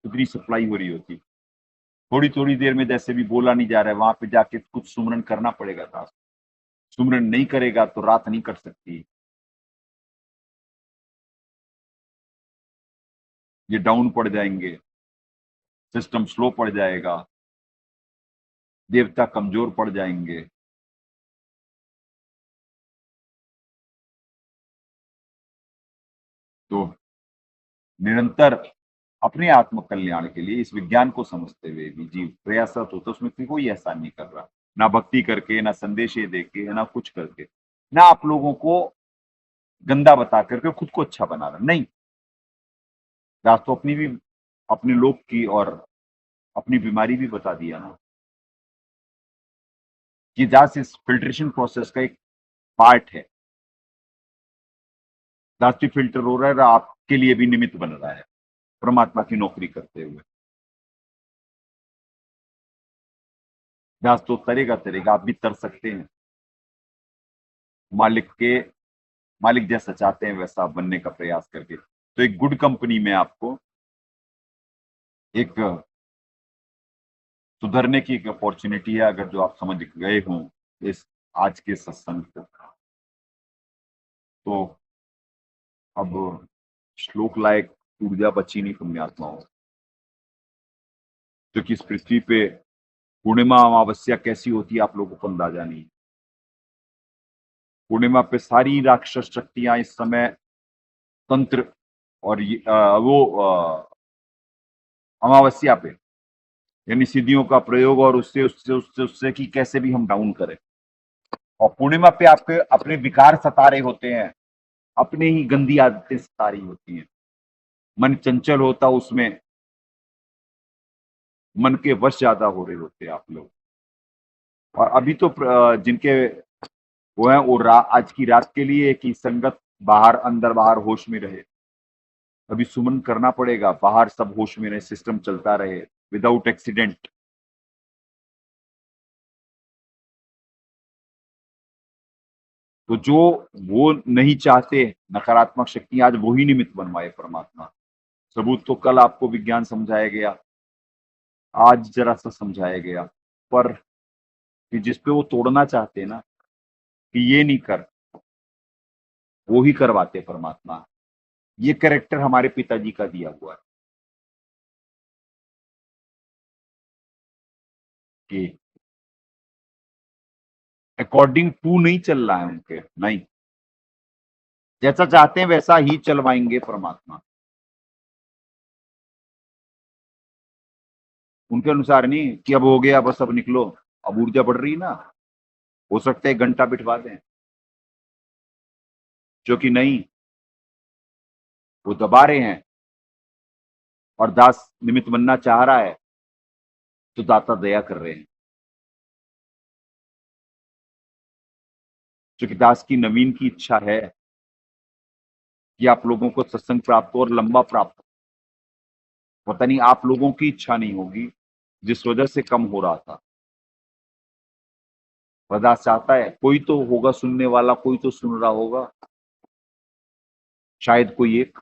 [SPEAKER 3] उतनी सप्लाई हो रही होती। थोड़ी थोड़ी देर में जैसे भी बोला नहीं जा रहा है, वहां पे जाके कुछ सुमरन करना पड़ेगा दास। सुमरन नहीं करेगा तो रात नहीं कट सकती। ये डाउन पड़ जाएंगे, सिस्टम स्लो पड़ जाएगा, देवता कमजोर पड़ जाएंगे। तो निरंतर अपने आत्म कल्याण के लिए इस विज्ञान को समझते हुए भी जीव प्रयासरत होता, उसमें कोई एहसान नहीं कर रहा, ना भक्ति करके, ना संदेश दे के, ना कुछ करके, ना आप लोगों को गंदा बता करके खुद को अच्छा बना रहा। नहीं, दास तो अपनी भी, अपने लोग की और अपनी बीमारी भी बता दिया ना कि दास इस फिल्ट्रेशन प्रोसेस का एक पार्ट है। दास भी फिल्टर हो रहा है, आपके लिए भी निमित्त बन रहा है परमात्मा की नौकरी करते हुए। दास तो तरेगा तरेगा, आप भी तर सकते हैं, मालिक जैसा चाहते हैं वैसा बनने का प्रयास करके। तो एक गुड कंपनी में आपको एक सुधरने की एक अपॉर्चुनिटी है, अगर जो आप समझ गए हों इस आज के सत्संग को। तो अब श्लोक लायक ऊर्जा बची नहीं पुण्यात्माओं, क्योंकि इस पृथ्वी पे पूर्णिमा अमावस्या कैसी होती है आप लोगों को अंदाजा नहीं। पूर्णिमा पे सारी राक्षस शक्तियां इस समय तंत्र और अमावस्या पे यानी सिद्धियों का प्रयोग और उससे कि कैसे भी हम डाउन करें। और पूर्णिमा पे आपके अपने विकार सता रहे होते हैं, अपने ही गंदी आदतें सता रही होती हैं, मन चंचल होता, उसमें मन के वश ज्यादा हो रहे होते हैं आप लोग। और अभी तो जिनके वो है वो आज की रात के लिए कि संगत बाहर अंदर बाहर होश में रहे, अभी सुमन करना पड़ेगा, बाहर सब होश में रहे, सिस्टम चलता रहे विदाउट एक्सीडेंट। तो जो वो नहीं चाहते नकारात्मक शक्ति, आज वही निमित्त बनवाए परमात्मा। सबूत तो कल आपको विज्ञान समझाया गया, आज जरा सा समझाया गया, पर कि जिस पे वो तोड़ना चाहते हैं ना कि ये नहीं कर, वो ही करवाते परमात्मा। ये कैरेक्टर हमारे पिताजी का दिया हुआ है कि अकॉर्डिंग टू नहीं चल रहा है उनके, नहीं, जैसा चाहते हैं वैसा ही चलवाएंगे परमात्मा। उनके अनुसार नहीं कि अब हो गया बस अब निकलो, अब ऊर्जा बढ़ रही ना, हो सकता है 1 घंटा बिठवा दें, जो कि नहीं, वो दबा रहे हैं और दास निमित्त बनना चाह रहा है तो दाता दया कर रहे हैं। जो कि दास की नवीन की इच्छा है कि आप लोगों को सत्संग प्राप्त हो और लंबा प्राप्त हो। पता नहीं आप लोगों की इच्छा नहीं होगी जिस वजह से कम हो रहा था। पर दास चाहता है कोई तो होगा सुनने वाला, कोई तो सुन रहा होगा, शायद कोई एक।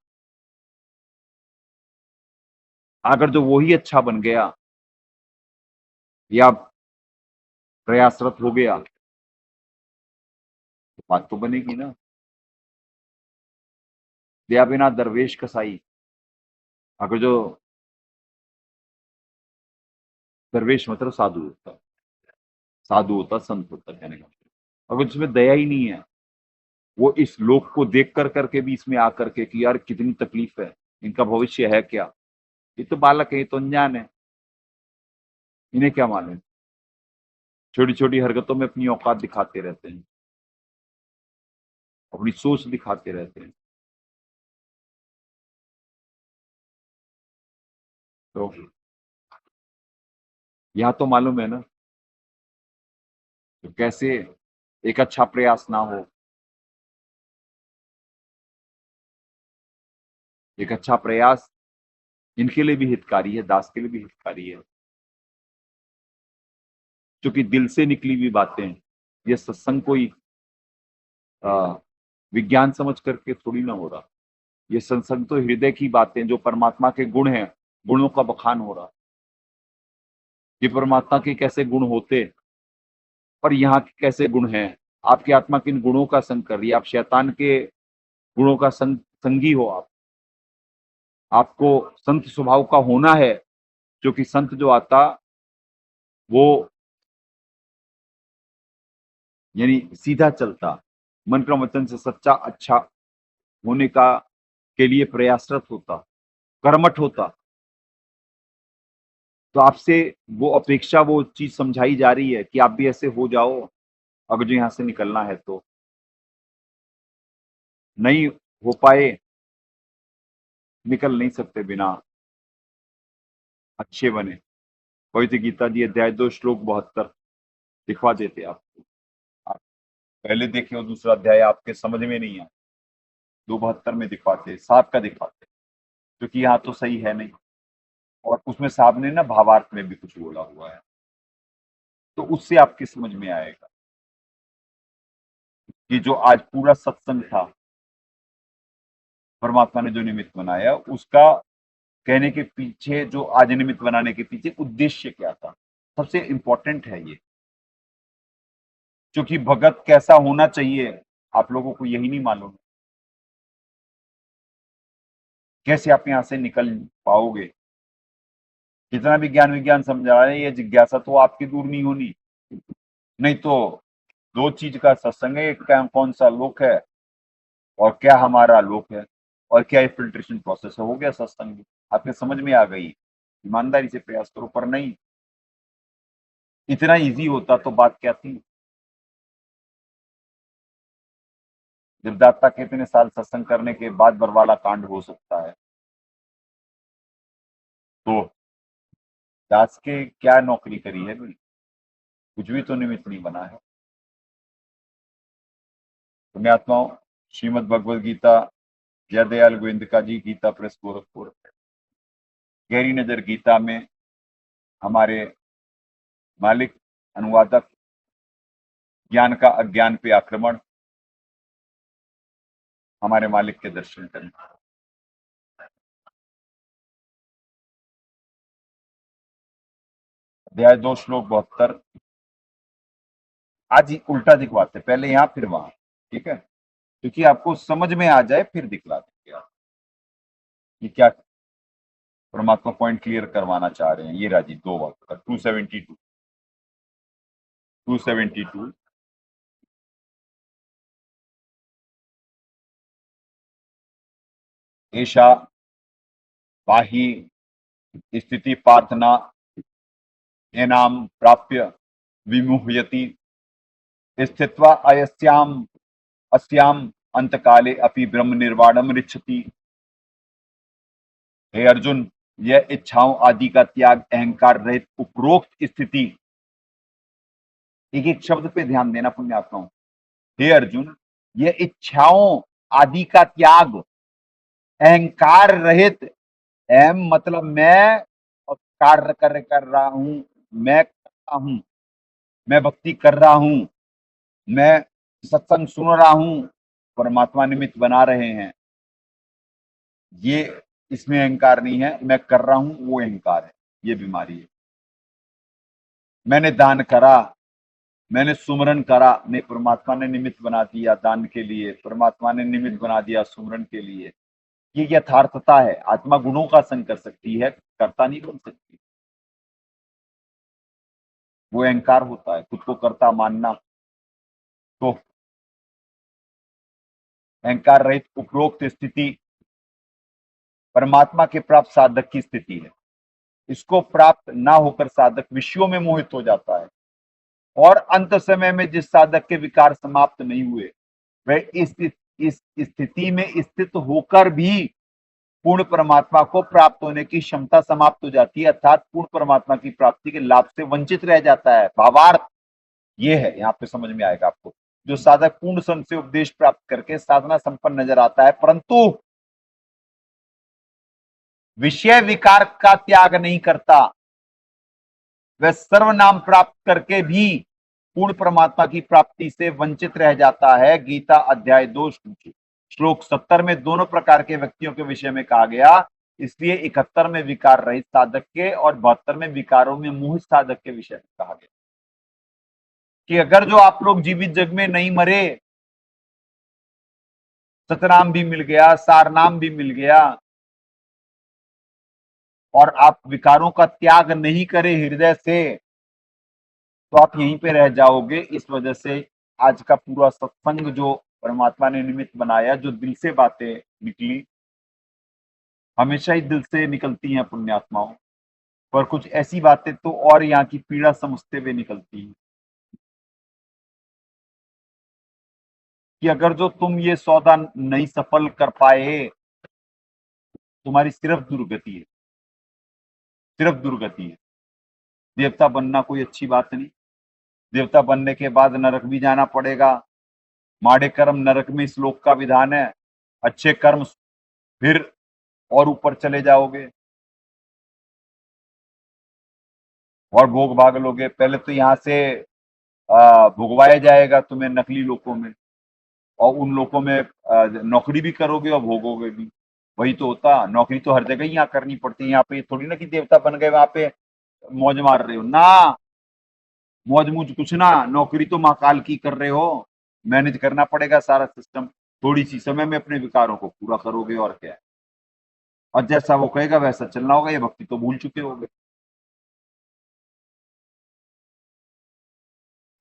[SPEAKER 3] अगर जो वही अच्छा बन गया या प्रयासरत हो गया तो बात तो बनेगी ना। दया बिना दरवेश कसाई। अगर जो दरवेश मतलब साधु होता, साधु होता, संत होता कहने का, अगर जिसमें दया ही नहीं है, वो इस लोक को देख कर करके भी इसमें आकर के कि यार कितनी तकलीफ है, इनका भविष्य है क्या, ये तो बालक है, ये तो अनजान है, इन्हें क्या मालूम, छोटी छोटी हरकतों में अपनी औकात दिखाते रहते हैं, अपनी सोच दिखाते रहते हैं। तो यहाँ तो मालूम है ना, तो कैसे एक अच्छा प्रयास ना हो, एक अच्छा प्रयास इनके लिए भी हितकारी है, दास के लिए भी हितकारी है, क्योंकि दिल से निकली हुई बातें, ये सत्संग कोई विज्ञान समझ करके थोड़ी ना हो रहा, ये सत्संग तो हृदय की बातें, जो परमात्मा के गुण हैं, गुणों का बखान हो रहा, ये परमात्मा के कैसे गुण होते और यहाँ के कैसे गुण हैं, आपकी आत्मा किन गुणों का संग कर रही है, आप शैतान के गुणों का संगी हो, आपको संत स्वभाव का होना है, क्योंकि संत जो आता वो यानी सीधा चलता, मन क्रम वचन से सच्चा अच्छा होने का के लिए प्रयासरत होता, कर्मठ होता। तो आपसे वो अपेक्षा, वो चीज समझाई जा रही है कि आप भी ऐसे हो जाओ अगर जो यहाँ से निकलना है। तो नहीं हो पाए, निकल नहीं सकते बिना अच्छे बने। पवित्र गीता जी अध्याय 2 श्लोक 72 दिखवा देते आपको, आप पहले देखे और दूसरा अध्याय आपके समझ में नहीं आया, 272 में दिखवाते, 7 का दिखवाते, क्योंकि यहाँ तो सही है नहीं, और उसमें साहब ने ना भावार्थ में भी कुछ बोला हुआ है, तो उससे आपकी समझ में आएगा कि जो आज पूरा सत्संग था, परमात्मा ने जो निमित्त बनाया, उसका कहने के पीछे, जो आज निमित्त बनाने के पीछे उद्देश्य क्या था, सबसे इंपॉर्टेंट है ये। क्योंकि भगत कैसा होना चाहिए आप लोगों को यही नहीं मालूम, कैसे आप यहां से निकल पाओगे। कितना भी ज्ञान विज्ञान समझा रहे हैं, ये जिज्ञासा तो आपकी दूर नहीं होनी। नहीं तो दो चीज का सत्संग है, एक कौन सा लोक है और क्या हमारा लोक है, और क्या ये फिल्ट्रेशन प्रोसेस है, हो गया सत्संग भी आपके समझ में आ गई। ईमानदारी से प्रयास करो, पर नहीं, इतना इजी होता तो बात क्या थी। जब दाता के इतने साल सत्संग करने के बाद बरवाला कांड हो सकता है, तो दास के क्या नौकरी करी है भाई, कुछ भी तो निमित्त नहीं बना है। पुण्यात्माओं, श्रीमद भगवद गीता, जय दयाल गोविंद जी, गीता प्रेस गोरखपुर। गहरी नजर गीता में हमारे मालिक अनुवादक ज्ञान का अज्ञान पे आक्रमण, हमारे मालिक के दर्शन करें। अध्याय 2 श्लोक 72। आज ही उल्टा दिखवाते, पहले यहाँ फिर वहां, ठीक है, क्योंकि आपको समझ में आ जाए फिर दिखला देंगे आप कि क्या परमात्मा पॉइंट क्लियर करवाना चाह रहे हैं। ये राजी 2 वक्त का 272 ऐशा बाही स्थिति प्रार्थना एनाम प्राप्य विमुह्यति स्थित्वा अयस्याम अस्याम अंतकाले अपि ब्रह्म निर्वाणम रिच्छति। हे अर्जुन, यह इच्छाओं आदि का त्याग, अहंकार रहित उपरोक्त स्थिति, एक एक शब्द पे ध्यान देना पुण्यात्माओं। हे अर्जुन, यह इच्छाओं आदि का त्याग, अहंकार रहित, अहम मतलब मैं, और कार्य कर रहा हूं, मैं करता हूं, मैं भक्ति कर रहा हूं, मैं सत्संग सुन रहा हूं, परमात्मा निमित्त बना रहे हैं, ये इसमें अहंकार नहीं है। मैं कर रहा हूं वो अहंकार है, ये बीमारी है। मैंने दान करा, मैंने सुमरन करा, नहीं, परमात्मा ने निमित्त बना दिया दान के लिए, परमात्मा ने निमित्त बना दिया सुमरन के लिए। ये यथार्थता है। आत्मा गुणों का संग कर सकती है, कर्ता नहीं बन सकती। वो अहंकार होता है, खुद को कर्ता मानना। तो अहंकार रहित उपरोक्त स्थिति परमात्मा के प्राप्त साधक की स्थिति है। इसको प्राप्त ना होकर साधक विषयों में मोहित हो जाता है, और अंत समय में जिस साधक के विकार समाप्त नहीं हुए, वह इस स्थिति में स्थित होकर भी पूर्ण परमात्मा को प्राप्त होने की क्षमता समाप्त हो जाती है, अर्थात पूर्ण परमात्मा की प्राप्ति के लाभ से वंचित रह जाता है। भावार्थ ये है, यहाँ पे समझ में आएगा आपको। जो साधक पूर्ण संत से उपदेश प्राप्त करके साधना संपन्न नजर आता है, परंतु विषय विकार का त्याग नहीं करता, वह सर्वनाम प्राप्त करके भी पूर्ण परमात्मा की प्राप्ति से वंचित रह जाता है। गीता अध्याय 2 श्लोक 70 में दोनों प्रकार के व्यक्तियों के विषय में कहा गया। इसलिए 71 में विकार रहित साधक के और 72 में विकारों में मोहित साधक के विषय में कहा गया कि अगर जो आप लोग जीवित जग में नहीं मरे, सतनाम भी मिल गया, सारनाम भी मिल गया, और आप विकारों का त्याग नहीं करे हृदय से, तो आप यहीं पे रह जाओगे। इस वजह से आज का पूरा सत्संग जो परमात्मा ने निमित्त बनाया, जो दिल से बातें निकली, हमेशा ही दिल से निकलती हैं पुण्यात्माओं, पर कुछ ऐसी बातें तो और यहाँ की पीड़ा समझते हुए निकलती हैं कि अगर जो तुम ये सौदा नहीं सफल कर पाए, तुम्हारी सिर्फ दुर्गति है, सिर्फ दुर्गति है। देवता बनना कोई अच्छी बात नहीं। देवता बनने के बाद नरक भी जाना पड़ेगा। माड़े कर्म नरक में इस लोक का विधान है, अच्छे कर्म फिर और ऊपर चले जाओगे और भोग भाग लोगे। पहले तो यहाँ से भोगवाया जाएगा तुम्हें नकली लोकों में, और उन लोकों में नौकरी भी करोगे और भोगोगे भी। वही तो होता। नौकरी तो हर जगह ही यहाँ करनी पड़ती है। यहाँ पे थोड़ी ना कि देवता बन गए वहां पे मौज मार रहे हो ना, मौज मूज कुछ ना, नौकरी तो महाकाल की कर रहे हो। मैनेज करना पड़ेगा सारा सिस्टम, थोड़ी सी समय में अपने विकारों को पूरा करोगे, और क्या है। और जैसा वो कहेगा वैसा चलना होगा। ये भक्ति तो भूल चुके होगे।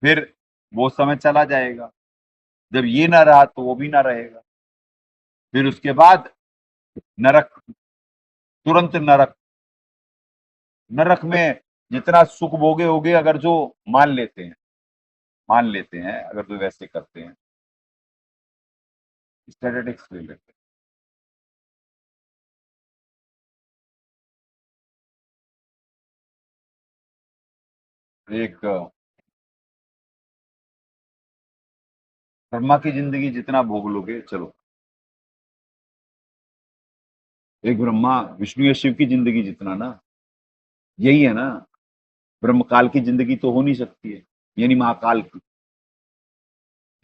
[SPEAKER 3] फिर वो समय चला जाएगा, जब ये ना रहा तो वो भी ना रहेगा। फिर उसके बाद नरक, तुरंत नरक। नरक में जितना सुख भोगे होगे, अगर जो मान लेते हैं, मान लेते हैं, अगर जो वैसे करते हैं। स्टैटिस्टिक्स ले लेते हैं। एक ब्रह्मा की जिंदगी जितना भोग लोगे, चलो, एक ब्रह्मा विष्णु या शिव की जिंदगी जितना ना, यही है ना। ब्रह्मकाल की जिंदगी तो हो नहीं सकती है, यानी महाकाल की।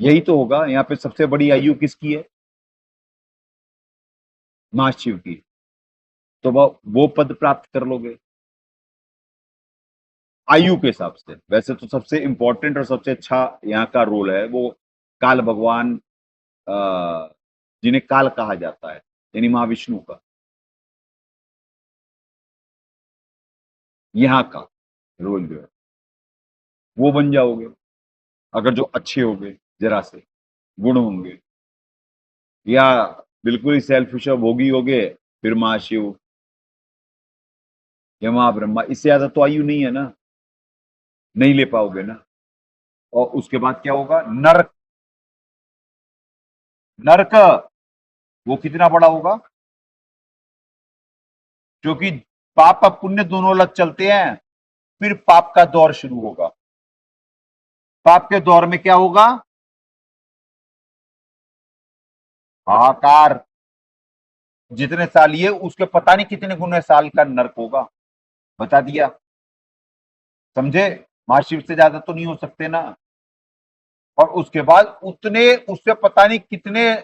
[SPEAKER 3] यही तो होगा। यहाँ पे सबसे बड़ी आयु किसकी है? महाशिव की। तो वो पद प्राप्त कर लोगे आयु के हिसाब से। वैसे तो सबसे इंपॉर्टेंट और सबसे अच्छा यहाँ का रोल है वो काल भगवान, जिन्हें काल कहा जाता है, यानी महाविष्णु का, यहाँ का रोल जो है वो बन जाओगे, अगर जो अच्छे होंगे, जरा से गुण होंगे, या बिल्कुल ही सेल्फिश और भोगी होगे, फिर महाशिव या महाब्रह्मा। इससे ज्यादा तो आयु नहीं है ना। नहीं ले पाओगे ना। और उसके बाद क्या होगा? नरक। नरक वो कितना बड़ा होगा? क्योंकि पाप और पुण्य दोनों अलग चलते हैं। फिर पाप का दौर शुरू होगा। पाप के दौर में क्या होगा? हाहाकार। जितने साल ये, उसके पता नहीं कितने गुने साल का नरक होगा। बता दिया। समझे? महाशिव से ज्यादा तो नहीं हो सकते ना। और उसके बाद उतने, उससे पता नहीं कितने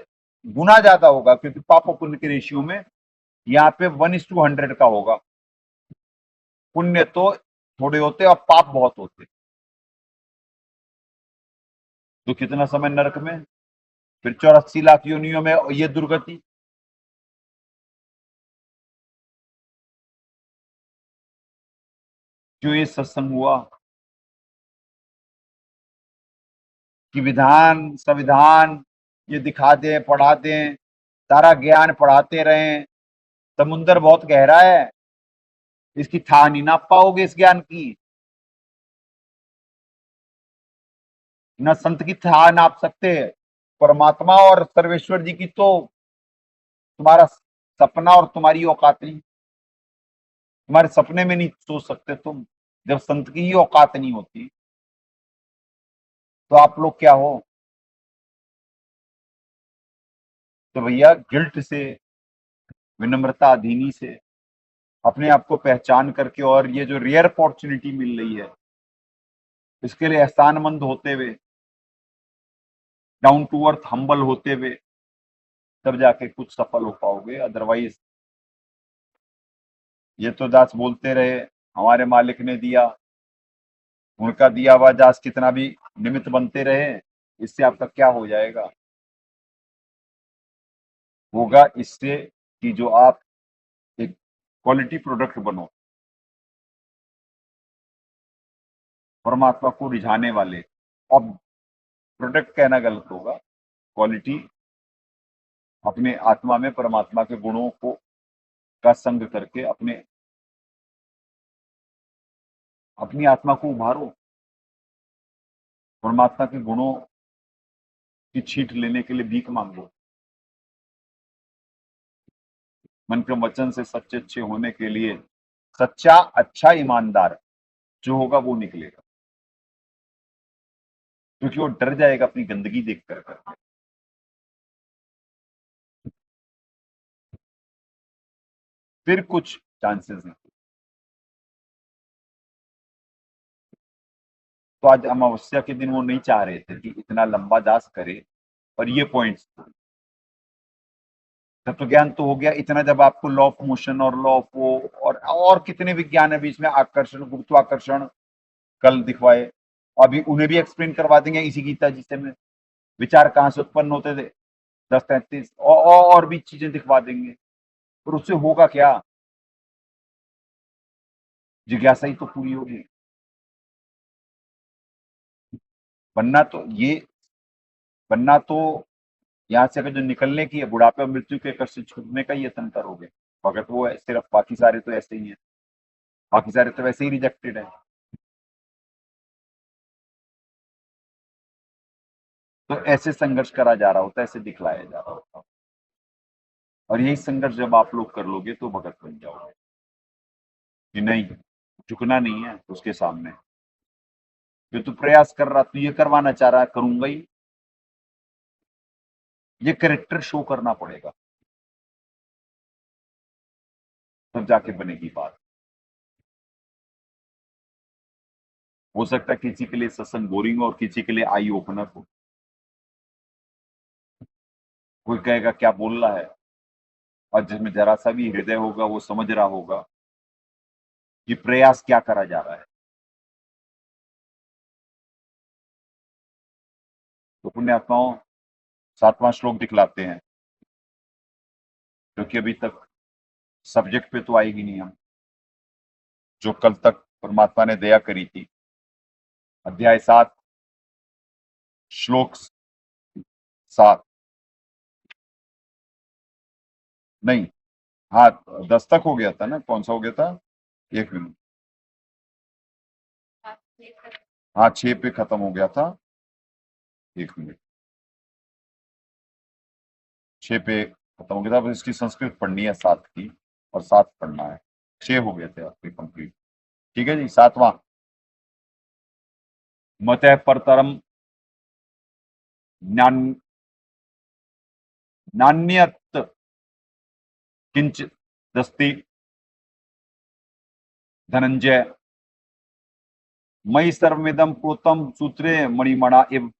[SPEAKER 3] गुना ज्यादा होगा, क्योंकि पाप और पुण्य के रेशियो में यहाँ पे 1:100 का होगा। पुण्य तो थोड़े होते और पाप बहुत होते। तो कितना समय नरक में? फिर 84 लाख योनियों में ये दुर्गति। क्यों ये सत्संग हुआ? कि विधान संविधान ये दिखा दें, पढ़ा दें, सारा ज्ञान पढ़ाते रहें। समुंदर बहुत गहरा है, इसकी था नहीं नाप पाओगे इस ज्ञान की। न संत की था नाप सकते। परमात्मा और सर्वेश्वर जी की तो तुम्हारा सपना और तुम्हारी औकात नहीं। तुम्हारे सपने में नहीं सोच सकते तुम। जब संत की ही औकात नहीं होती तो आप लोग क्या हो? तो भैया गिल्ट से, विनम्रता अधीनी से, अपने आप को पहचान करके, और ये जो रेयर अपॉर्चुनिटी मिल रही है इसके लिए एहसानमंद होते हुए, डाउन टू अर्थ हम्बल होते हुए, तब जाके कुछ सफल हो पाओगे। अदरवाइज ये तो दास बोलते रहे हमारे मालिक ने दिया, उनका दिया हुआ दास कितना भी निमित्त बनते रहे, इससे आपका क्या हो जाएगा? होगा इससे कि जो आप एक क्वालिटी प्रोडक्ट बनो, परमात्मा को रिझाने वाले। अब प्रोडक्ट कहना गलत होगा, क्वालिटी अपने आत्मा में परमात्मा के गुणों को का संग करके अपनी आत्मा को उभारो। परमात्मा के गुणों की छींट लेने के लिए भीख मांगो। मन के वचन से सच्चे अच्छे होने के लिए सच्चा, अच्छा, ईमानदार जो होगा वो निकलेगा, क्योंकि वो डर जाएगा अपनी गंदगी देख कर। फिर कुछ चांसेस नहीं। तो आज अमावस्या के दिन वो नहीं चाह रहे थे कि इतना लंबा दास करे और ये पॉइंट्स। तत्व ज्ञान तो हो गया इतना, जब आपको लॉ ऑफ मोशन और लॉ ऑफ वो और कितने विज्ञान है बीच में, आकर्षण, गुरुत्वाकर्षण कल दिखवाए। अभी उन्हें भी एक्सप्लेन करवा देंगे इसी गीता जी से में, विचार कहाँ से उत्पन्न होते थे 10:33, और भी चीजें दिखवा देंगे। और उससे होगा क्या? जिज्ञासा ही तो पूरी होगी। बनना तो ये, बनना तो यहाँ से अगर जो निकलने की है, बुढ़ापे और मृत्यु के कष्ट से छूटने का ही यत्न करोगे। भगत वो है सिर्फ, बाकी सारे तो ऐसे ही है, बाकी सारे तो वैसे ही रिजेक्टेड है। तो ऐसे संघर्ष करा जा रहा होता है, ऐसे दिखलाया जा रहा होता है। और यही संघर्ष जब आप लोग कर लोगे तो भगत बन जाओगे कि नहीं, झुकना नहीं है उसके सामने। जो तू प्रयास कर रहा, तू ये करवाना चाह रहा, करूंगा ही। ये कैरेक्टर शो करना पड़ेगा, तब जाके बनेगी बात। हो सकता है किसी के लिए सत्संग बोरिंग हो और किसी के लिए आई ओपनर हो। कोई कहेगा क्या बोल रहा है, और जिसमें जरा सा भी हृदय होगा वो समझ रहा होगा कि प्रयास क्या करा जा रहा है। तो पुण्यात्माओं 7वां श्लोक दिखलाते हैं, क्योंकि अभी तक सब्जेक्ट पे तो आएगी नहीं हम, जो कल तक परमात्मा ने दया करी थी। अध्याय 7 श्लोक 7, नहीं, हाँ 10 तक हो गया था ना, कौन सा हो गया था? एक मिनट, हाँ 6 पे खत्म हो गया था, 1 मिनट, 6 पे खत्म हो गया था। अब इसकी संस्कृत पढ़नी है 7 की, और 7 पढ़ना है, 6 हो गए थे आपके कंप्लीट। ठीक है जी, 7वां, मतः परतरम नान- नान्यत किंचित दस्ति धनंजय मई सर्वमिदम प्रोतम सूत्रे मणिमणा इव।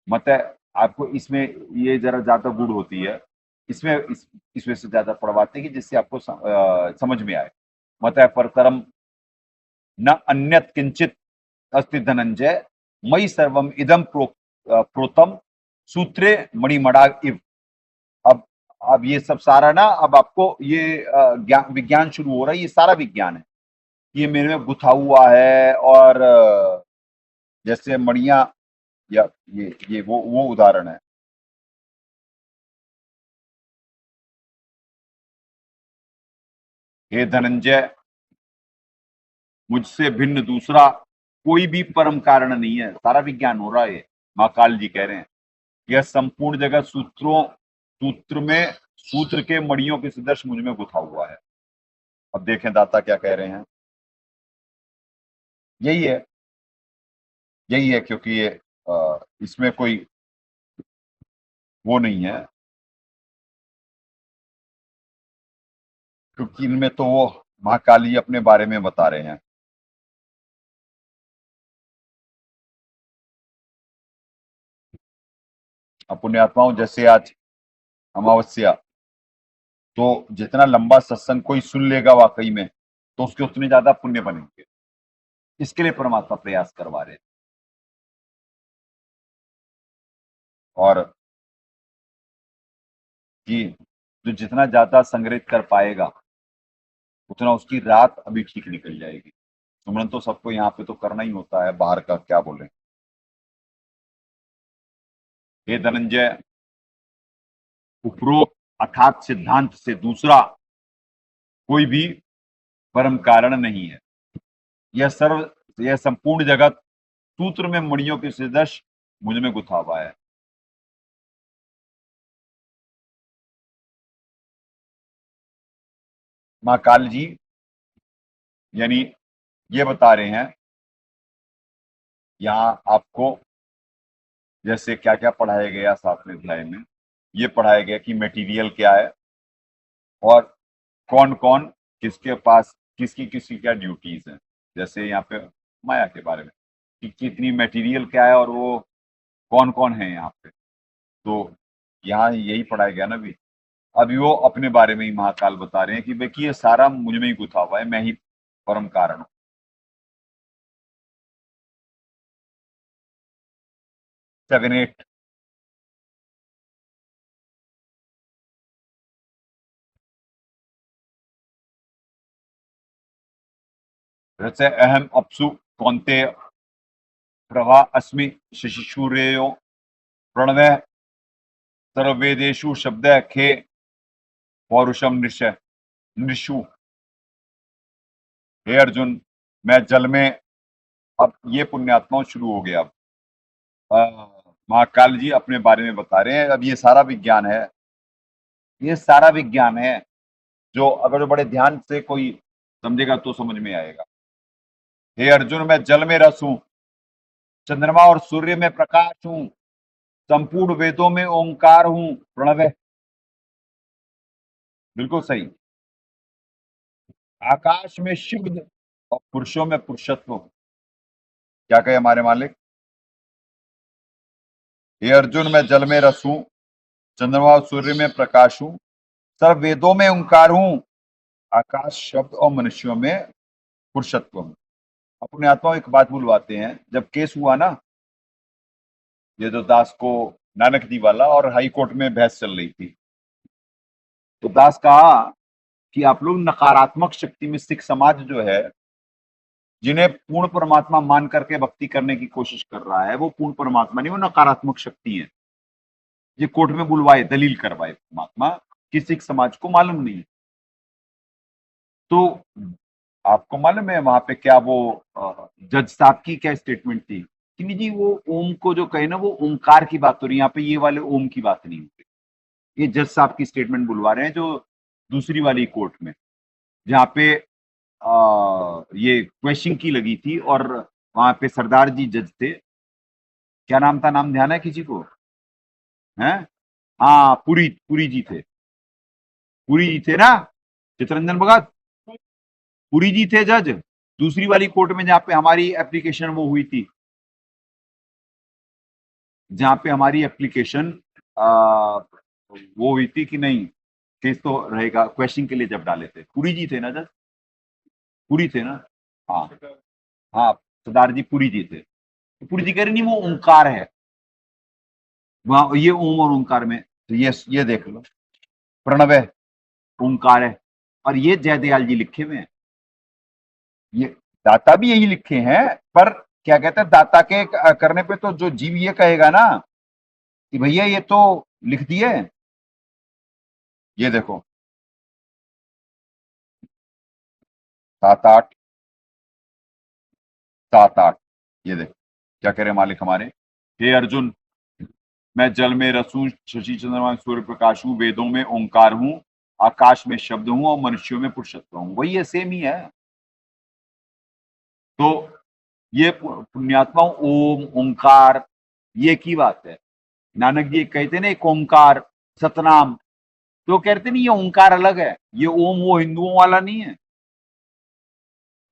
[SPEAKER 3] मतलब आपको इसमें ये जरा ज्यादा गुड़ होती है, इसमें इस वजह से ज्यादा पढ़वाते हैं कि जिससे आपको समझ में आए। मतलब परतरम न अन्यत किंचित अस्ति धनंजय मई सर्वम इदम प्रोतम सूत्रे मणिमणा इव। अब अब ये सब सारा ना, अब आपको ये विज्ञान शुरू हो रहा है, ये सारा विज्ञान है, ये मेरे में गुथा हुआ है। और जैसे मणिया, या ये वो उदाहरण है। हे धनंजय, मुझसे भिन्न दूसरा कोई भी परम कारण नहीं है, सारा विज्ञान हो रहा है। ये महाकाल जी कह रहे हैं, यह संपूर्ण जगत सूत्र के मणियों के सदृश मुझ में गुथा हुआ है। अब देखें दाता क्या कह रहे हैं, यही है, यही है, क्योंकि ये इसमें कोई वो नहीं है, क्योंकि इनमें तो वो महाकाली अपने बारे में बता रहे हैं। अब पुण्यात्माओं, जैसे आज अमावस्या, तो जितना लंबा सत्संग कोई सुन लेगा वाकई में, तो उसके उतने ज्यादा पुण्य बनेंगे। इसके लिए परमात्मा प्रयास करवा रहे हैं। और कि जो जितना ज्यादा संग्रहित कर पाएगा, उतना उसकी रात अभी ठीक निकल जाएगी। सुमरन तो सबको यहाँ पे तो करना ही होता है, बाहर का क्या बोले। हे धनंजय, उपरोक्त अर्थात सिद्धांत से दूसरा कोई भी परम कारण नहीं है। यह संपूर्ण जगत सूत्र में मणियों के सदृश मुझ में गुथा हुआ है। महाकाल जी यानी ये बता रहे हैं यहाँ आपको, जैसे क्या क्या पढ़ाया गया 7वें अध्याय में, ये पढ़ाया गया कि मटेरियल क्या है, और कौन कौन किसके पास किसकी किसकी क्या ड्यूटीज हैं। जैसे यहाँ पे माया के बारे में कि कितनी मटेरियल क्या है, और वो कौन कौन है यहाँ पे, तो यहाँ यही पढ़ाया गया ना भी। अभी वो अपने बारे में ही महाकाल बता रहे हैं कि देखिए ये सारा मुझ में ही गुथा हुआ है, मैं ही परम कारण हूँ। 7, 8 जैसे अहम अपसु कौन्तेय प्रभा अस्मि शशिशूरेयो प्रणवः सर्ववेदेषु शब्द खे पौरुषम नृषु। हे अर्जुन, मैं जल में। अब ये पुण्यात्माओं शुरू हो गया। अब महाकाल जी अपने बारे में बता रहे हैं। अब ये सारा विज्ञान है, ये सारा विज्ञान है, जो अगर बड़े ध्यान से कोई समझेगा तो समझ में आएगा। हे अर्जुन, मैं जल में रस हूं, चंद्रमा और सूर्य में प्रकाश हूं, संपूर्ण वेदों में ओंकार हूं, प्रणव। बिल्कुल सही। आकाश में शिव और पुरुषों में पुरुषत्व। क्या कहे हमारे मालिक, हे अर्जुन, मैं जल में रस हूं, चंद्रमा और सूर्य में प्रकाश हूं, सर्व वेदों में ओंकार हूं, आकाश शब्द और मनुष्यों में पुरुषत्व हूं। अपने आत्मा एक बात बुलवाते हैं, जब केस हुआ ना ये जो दास को नानक दी वाला, और हाई कोर्ट में बहस चल रही थी, तो दास कहा कि आप लोग नकारात्मक शक्ति में सिख समाज जो है, जिन्हें पूर्ण परमात्मा मान करके भक्ति करने की कोशिश कर रहा है, वो पूर्ण परमात्मा नहीं, वो नकारात्मक शक्ति है। ये कोर्ट में बुलवाए, दलील करवाए परमात्मा कि सिख समाज को मालूम नहीं। तो आपको मालूम है वहां पे क्या वो जज साहब की क्या स्टेटमेंट थी कि नहीं जी, वो ओम को जो कहे ना, वो ओमकार की बात हो रही है, यहाँ पे ये वाले ओम की बात नहीं हो रही। ये जज साहब की स्टेटमेंट बुलवा रहे हैं जो दूसरी वाली कोर्ट में, जहाँ पे ये क्वेश्चन की लगी थी, और वहां पे सरदार जी जज थे। क्या नाम था, नाम ध्यान है किसी को? हैं? हाँ, पुरी पुरी जी थे। पुरी जी थे ना, चितरंजन भगत पुरी जी थे जज, दूसरी वाली कोर्ट में जहां पे हमारी एप्लीकेशन वो हुई थी, जहां पे हमारी एप्लीकेशन वो हुई थी कि नहीं, केस तो रहेगा, क्वेश्चन के लिए जब डाले थे पुरी जी थे ना जज, पुरी थे ना। हाँ हाँ, सरदार जी पुरी जी थे। तो पुरी जी कह रहे नहीं वो ओंकार है, वहां ये ओम और ओंकार में, तो ये देख लो, प्रणव है, ओंकार है, और ये जयदयाल जी लिखे हुए हैं। ये दाता भी यही लिखे हैं, पर क्या कहते हैं, दाता के करने पे तो जो जीव ये कहेगा ना कि भैया ये तो लिख दिए। ये देखो 7 8 7 8, ये देखो क्या कह रहे हैं मालिक हमारे। हे अर्जुन, मैं जल में रसूं, शशि चंद्रमा सूर्य प्रकाश हूं, वेदों में ओंकार हूं, आकाश में शब्द हूं, और मनुष्यों में पुरुषत्व हूं। वही है, सेम ही है। तो ये पुण्यात्मा ओम ओंकार, ये की बात है। नानक जी कहते ना एक ओंकार सतनाम, तो कहते नहीं ये ओंकार अलग है, ये ओम वो हिंदुओं वाला नहीं है।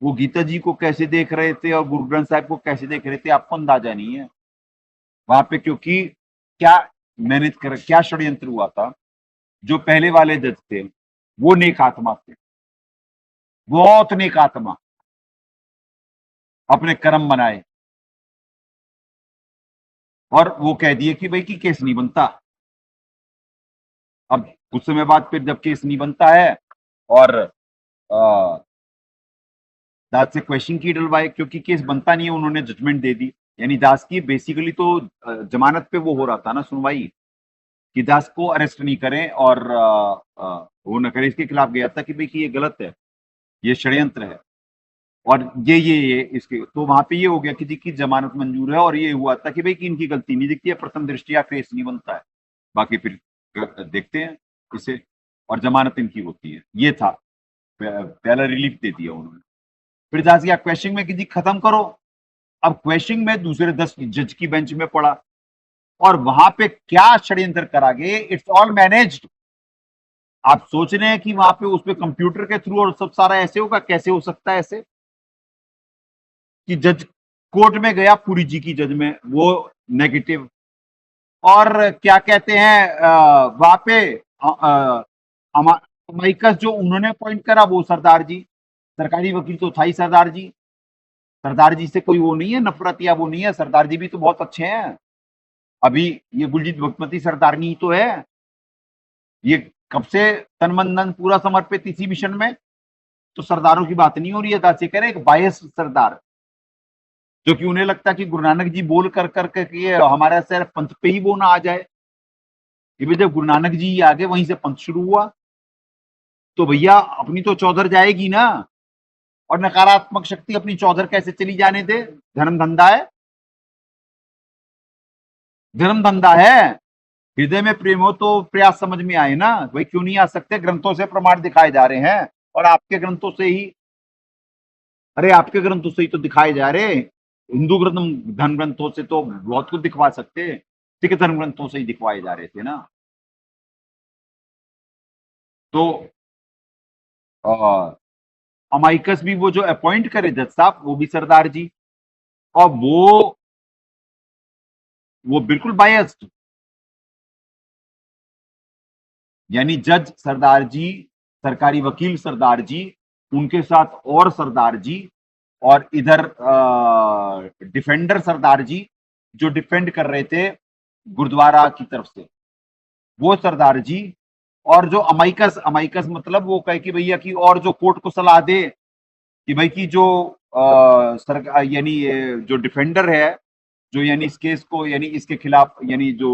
[SPEAKER 3] वो गीता जी को कैसे देख रहे थे और गुरु ग्रंथ साहिब को कैसे देख रहे थे, आपको अंदाजा नहीं है वहां पे, क्योंकि क्या मेहनत कर, क्या षड्यंत्र हुआ था। जो पहले वाले जज थे वो नेक आत्मा थे, बहुत नेक आत्मा, अपने कर्म बनाए और वो कह दिए कि भाई कि केस नहीं बनता। अब कुछ समय बाद फिर जब केस नहीं बनता है, और दास से क्वेश्चन की डलवाए, क्योंकि केस बनता नहीं है, उन्होंने जजमेंट दे दी। यानी दास की बेसिकली तो जमानत पे वो हो रहा था ना सुनवाई, कि दास को अरेस्ट नहीं करें और वो न करें, इसके खिलाफ गया था कि भाई कि ये गलत है, ये षड्यंत्र है, और ये इसके, तो वहां पे ये हो गया कि जी की जमानत मंजूर है, और ये हुआ था कि भाई कि इनकी गलती नहीं दिखती है, प्रथम दृष्टिया केस नहीं बनता है, बाकी फिर देखते हैं इसे, और जमानत इनकी होती है। ये था, पहला रिलीफ दे दिया उन्होंने। फिर दास गया क्वेश्चन में कि जी खत्म करो। अब क्वेश्चन में दूसरे 10 जज की बेंच में पड़ा, और वहां पे क्या षड्यंत्र करा गए, इट्स ऑल मैनेज्ड। आप सोच रहे हैं कि वहां पे उस पे कंप्यूटर के थ्रू और सब सारा ऐसे होगा? कैसे हो सकता है ऐसे कि जज कोर्ट में गया, पूरी जी की जज में वो नेगेटिव, और क्या कहते हैं वहां पे अमाइकस जो उन्होंने अपॉइंट करा वो सरदार जी, सरकारी वकील तो था ही सरदार जी। सरदार जी से कोई वो नहीं है नफरत या वो नहीं है, सरदार जी भी तो बहुत अच्छे हैं। अभी ये गुलजीत भगवती सरदारनी तो है, ये कब से तन मन धन पूरा समर्पित इसी मिशन में। तो सरदारों की बात नहीं हो रही है, दास कह रहे हैं एक बायस सरदार, जो कि उन्हें लगता है कि गुरु नानक जी बोल कर करके ये हमारे सर पंथ पे ही वो ना आ जाए। ये जब गुरु नानक जी आगे वहीं से पंथ शुरू हुआ, तो भैया अपनी तो चौधर जाएगी ना, और नकारात्मक शक्ति अपनी चौधर कैसे चली जाने दे? धर्म धंधा है, धर्म धंधा है। हृदय में प्रेम हो तो प्रयास समझ में आए ना भाई, क्यों नहीं आ सकते? ग्रंथों से प्रमाण दिखाए जा रहे हैं, और आपके ग्रंथों से ही, अरे आपके ग्रंथों से ही तो दिखाए जा रहे। हिंदू ग्रंथ धर्म ग्रंथों से तो बहुत कुछ दिखवा सकते, सिख धर्म ग्रंथों से ही दिखवाए जा रहे थे ना। तो अमाइकस भी वो जो अपॉइंट करे जज साहब, वो भी सरदार जी, और वो बिल्कुल बायस्ड, यानी जज सरदार जी, सरकारी वकील सरदार जी, उनके साथ और सरदार जी, और इधर डिफेंडर सरदार जी जो डिफेंड कर रहे थे गुरुद्वारा की तरफ से, वो सरदार जी, और जो अमाइकस, अमाइकस मतलब वो कहे कि भैया की और जो कोर्ट को सलाह दे कि भाई की जो सरकार, यानी जो डिफेंडर है, जो यानी इस केस को, यानी इसके खिलाफ, यानी जो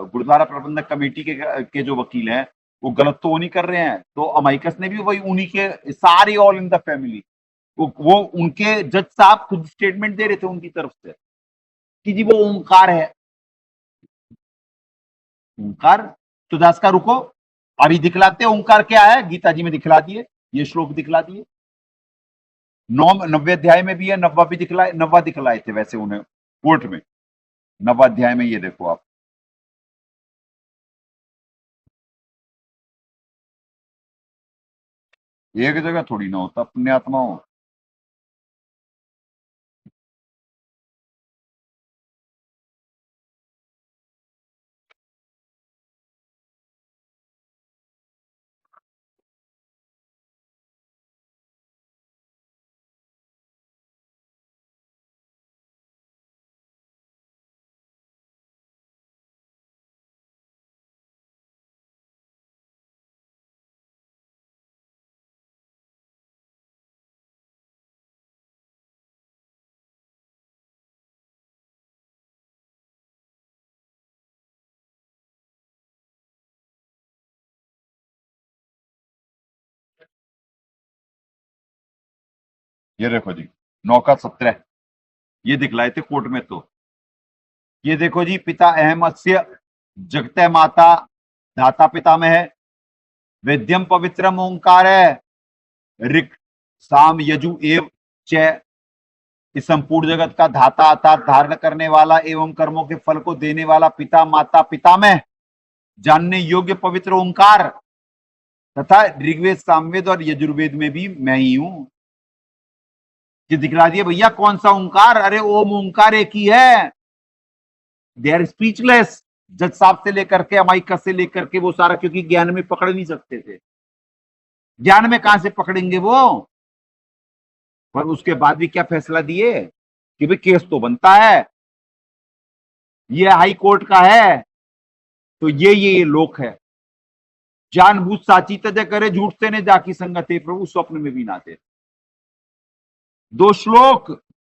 [SPEAKER 3] गुरुद्वारा प्रबंधक कमेटी के जो वकील हैं, वो गलत तो वो नहीं कर रहे हैं। तो अमाइकस ने भी वही उन्हीं के सारे, ऑल इन द फैमिली, वो उनके जज साहब खुद स्टेटमेंट दे रहे थे उनकी तरफ से कि जी वो ओंकार है। ओंकार तो दास का रुको, अभी दिखलाते ओंकार क्या है, गीता जी में दिखला दिए, ये श्लोक दिखला दिए। 90वें अध्याय में भी है, 90वां भी दिखलाए, 90वां दिखलाए थे वैसे उन्हें कोर्ट में। 90वां अध्याय में ये देखो आप, एक जगह थोड़ी ना होता पुण्यात्माओं। ये देखो जी 9 का 17 ये दिखलाए थे कोर्ट में। तो ये देखो जी, पिता अहमस्य जगते माता धाता पिता में है, वेद्यम पवित्रम ओंकार है, ऋक साम यजु एव च, इस संपूर्ण जगत का धाता अर्थात धारण करने वाला एवं कर्मों के फल को देने वाला पिता माता पिता में जानने योग्य पवित्र ओंकार तथा ऋग्वेद सामवेद और यजुर्वेद में भी मैं ही हूं। कि दिखला दिया भैया कौन सा ओंकार, अरे ओम ओंकार एक ही है। दे आर स्पीचलेस, जज साहब से लेकर के अमाइका से लेकर के वो सारा, क्योंकि ज्ञान में पकड़ नहीं सकते थे, ज्ञान में कहां से पकड़ेंगे वो। पर उसके बाद भी क्या फैसला दिए कि भाई केस तो बनता है, ये हाई कोर्ट का है, तो ये लोक है, जानबूझ साची तजय करे झूठ से ने जाकी संगत है प्रभु स्वप्न में भी ना थे। 2 श्लोक,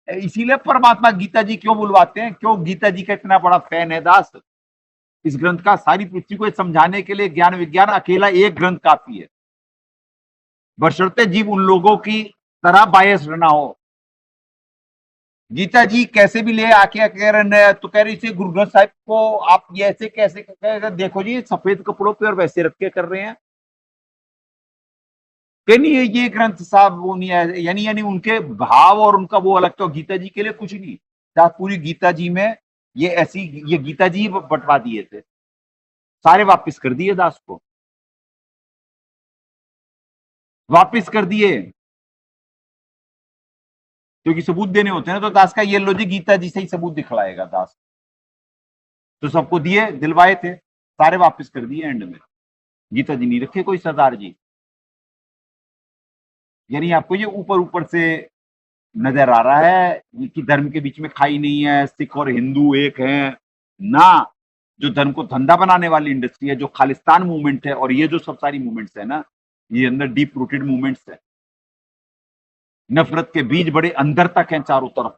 [SPEAKER 3] इसीलिए परमात्मा गीता जी क्यों बुलवाते हैं, क्यों गीता जी का इतना बड़ा फैन है दास इस ग्रंथ का। सारी पृथ्वी को समझाने के लिए ज्ञान विज्ञान अकेला एक ग्रंथ काफी है, बशर्ते जीव उन लोगों की तरह बायस ना हो। गीता जी कैसे भी ले आके तो कह रही थी गुरु ग्रंथ साहिब को आप ये ऐसे कैसे, देखो जी सफेद कपड़ों पे और वैसे रख के कर रहे हैं। नहीं ये ग्रंथ साहब वो नहीं है, यानी उनके भाव और उनका वो अलग, तो गीता जी के लिए कुछ नहीं था। पूरी गीता जी में ये ऐसी, ये गीता जी बंटवा दिए थे, सारे वापस कर दिए दास को, वापस कर दिए, क्योंकि सबूत देने होते हैं ना। तो दास का ये लो जी गीता जी से ही सबूत दिखलाएगा दास, तो सबको दिए दिलवाए थे, सारे वापस कर दिए एंड में। गीता जी नहीं रखे कोई सरदार जी, यानी आपको ये ऊपर ऊपर से नजर आ रहा है कि धर्म के बीच में खाई नहीं है, सिख और हिंदू एक हैं ना। जो धर्म को धंधा बनाने वाली इंडस्ट्री है, जो खालिस्तान मूवमेंट है, और ये जो सब सारी मूवमेंट्स है ना, ये अंदर डीप रूटेड मूवमेंट्स है। नफरत के बीज बड़े अंदर तक हैं चारों तरफ।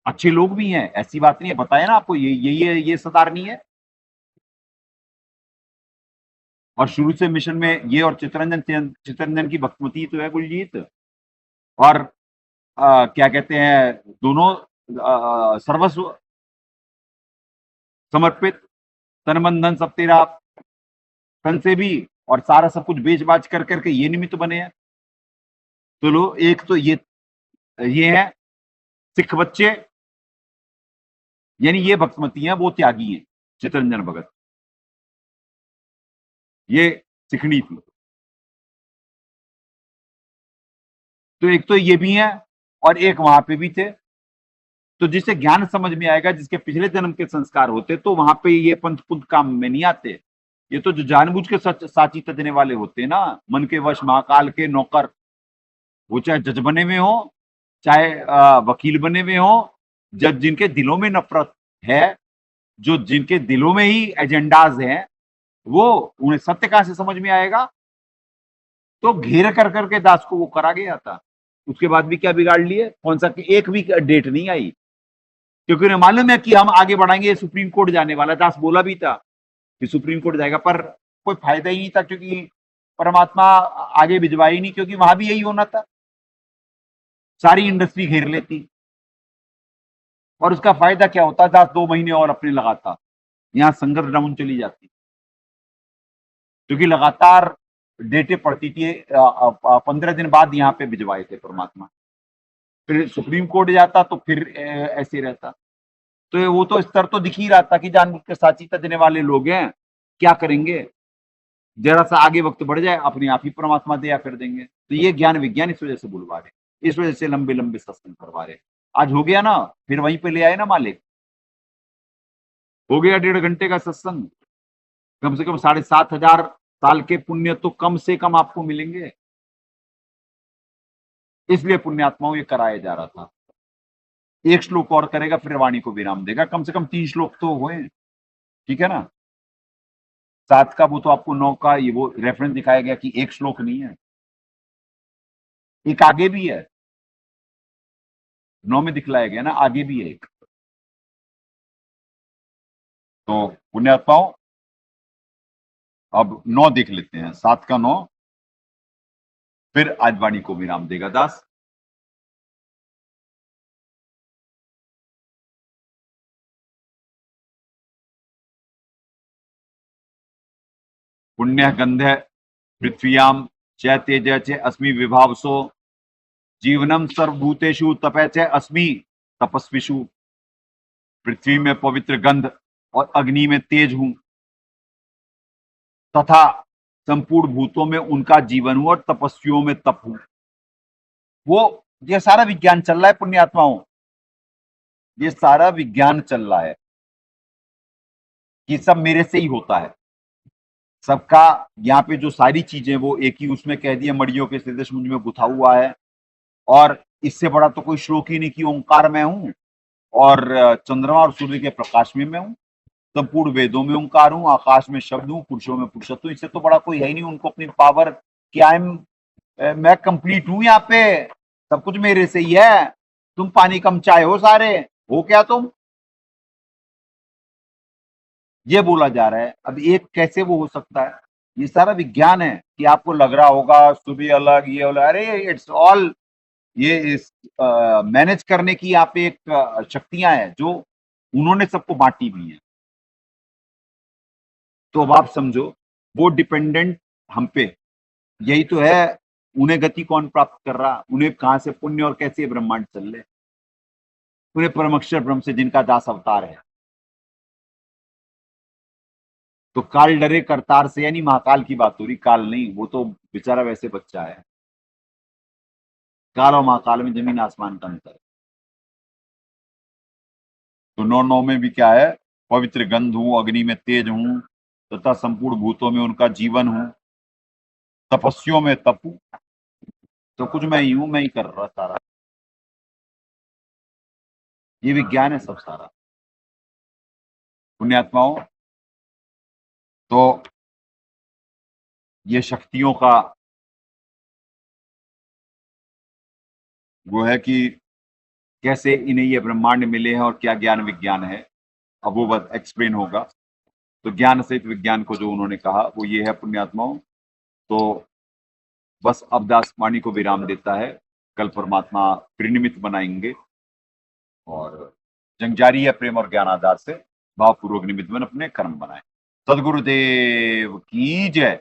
[SPEAKER 3] अच्छे लोग भी हैं, ऐसी बात नहीं है, बताया ना आपको, ये सरदार नहीं है। और शुरू से मिशन में ये और चितरंजन की भक्तिमती तो है कुलजीत, और क्या कहते हैं, दोनों सर्वस्व समर्पित, तन मन धन सब तेरा, तन से भी, और सारा सब कुछ बेच बाच कर करके ये निमित्त बने हैं। तो लो, एक तो ये है सिख बच्चे, यानी ये भक्तिमती हैं, वो त्यागी हैं, चितरंजन भगत, ये सिखनी थी। तो एक तो ये भी हैं और एक वहां पे भी थे। तो जिसे ज्ञान समझ में आएगा, जिसके पिछले जन्म के संस्कार होते, तो वहां पे ये पंथ पुंथ काम में नहीं आते। ये तो जो जानबूझ के साची तजने वाले होते हैं ना, मन के वश महाकाल के नौकर, वो चाहे जज बने हुए हो, चाहे वकील बने हुए हो, जब जिनके दिलों में नफरत है, जो जिनके दिलों में ही एजेंडाज हैं, वो उन्हें सत्य कहां से समझ में आएगा। तो घेर कर करके दास को वो करा गया था। उसके बाद भी क्या बिगाड़ लिए, कौन सा, एक भी डेट नहीं आई, क्योंकि उन्हें मालूम है कि हम आगे बढ़ाएंगे, सुप्रीम कोर्ट जाने वाला। दास बोला भी था कि सुप्रीम कोर्ट जाएगा, पर कोई फायदा ही नहीं था, क्योंकि परमात्मा आगे भिजवा ही नहीं, क्योंकि वहां भी यही होना था। सारी इंडस्ट्री घेर लेती और उसका फायदा क्या होता? 2 महीने और अपने लगाता, यहाँ संगत डाउन चली जाती, क्योंकि लगातार डेटे पड़ती थी। 15 दिन बाद यहाँ पे भिजवाए थे परमात्मा, फिर सुप्रीम कोर्ट जाता तो फिर ऐसे रहता। तो वो तो स्तर तो दिख ही रहा था कि जानबूझ के साचिता देने वाले लोग हैं, क्या करेंगे, जरा सा आगे वक्त बढ़ जाए अपने आप ही परमात्मा दया कर देंगे। तो ये ज्ञान विज्ञान इस वजह से बुलवा रहे, इस वजह से लंबे लंबे सत्संग करवा रहे। आज हो गया ना, फिर वहीं पे ले आए ना मालिक, हो गया 1.5 घंटे का सत्संग, कम से कम 7,500 साल के पुण्य तो कम से कम आपको मिलेंगे। इसलिए पुण्यात्माओं ये कराया जा रहा था। 1 श्लोक और करेगा फिर वाणी को विराम देगा, कम से कम 3 श्लोक तो हुए, ठीक है ना। 7 का वो तो आपको 9 का ये वो रेफरेंस दिखाया गया कि 1 श्लोक नहीं है, एक आगे भी है, 9 में दिखलाया गया ना, आगे भी है एक। तो पुण्यात्माओं अब 9 देख लेते हैं, 7 का 9, फिर आज वाणी को विराम देगा दास। पुण्य गंध पृथ्व्याम च तेज च अस्मि विभावसो जीवनम सर्वभूतेषु तपे च अस्मि तपस्विषु। पृथ्वी में पवित्र गंध और अग्नि में तेज हूं तथा संपूर्ण भूतों में उनका जीवन हूं और तपस्वियों में तप हूं। वो ये सारा विज्ञान चल रहा है पुण्यात्माओं, ये सारा विज्ञान चल रहा है कि सब मेरे से ही होता है, सबका यहाँ पे जो सारी चीजें वो एक ही उसमें कह दिया, मड़ियों के सदृश मुझ में गुथा हुआ है। और इससे बड़ा तो कोई श्लोक ही नहीं कि ओंकार में हूं और चंद्रमा और सूर्य के प्रकाश में मैं हूं, संपूर्ण वेदों में ओंकार हूं, आकाश में शब्द हूं, पुरुषों में पुरुषत्व हूं। इससे तो बड़ा कोई है ही नहीं। उनको अपनी पावर कि मैं कंप्लीट हूं, यहाँ पे सब कुछ मेरे से ही है, तुम पानी कम चाहे हो, सारे हो क्या तुम, ये बोला जा रहा है। अब एक कैसे वो हो सकता है? ये सारा विज्ञान है कि आपको लग रहा होगा सूर्य अलग ये अलग, अरे इट्स ऑल ये इस मैनेज करने की यहाँ पे एक शक्तियां हैं जो उन्होंने सबको बांटी भी हैं। तो अब आप समझो वो डिपेंडेंट हम पे, यही तो है। उन्हें गति कौन प्राप्त कर रहा, उन्हें कहां से पुण्य और कैसे ब्रह्मांड चल रहे, उन्हें परमक्षर ब्रह्म से जिनका दास अवतार है। तो काल डरे करतार से, यानी महाकाल की बात हो रही, काल नहीं, वो तो बेचारा वैसे बच्चा है। काल और महाकाल में जमीन आसमान का अंतर है। तो 9:9 में भी क्या है? पवित्र गंध हूं, अग्नि में तेज हूं तथा संपूर्ण भूतों में उनका जीवन हूं, तपस्वियों में तप हूं। तो कुछ मैं ही हूं, मैं ही कर रहा सारा, ये विज्ञान है सब सारा पुण्यात्माओं। तो ये शक्तियों का वो है कि कैसे इन्हें ये ब्रह्मांड मिले हैं और क्या ज्ञान विज्ञान है, अब वो बस एक्सप्लेन होगा। तो ज्ञान सहित विज्ञान को जो उन्होंने कहा वो ये है पुण्यात्माओं। तो बस अब दास वाणी को विराम देता है, कल परमात्मा परिनिमित बनाएंगे और जंग जारी है प्रेम और ज्ञान आधार से भावपूर्वक निमित्त में अपने कर्म बनाए। सदगुरुदेव की जय।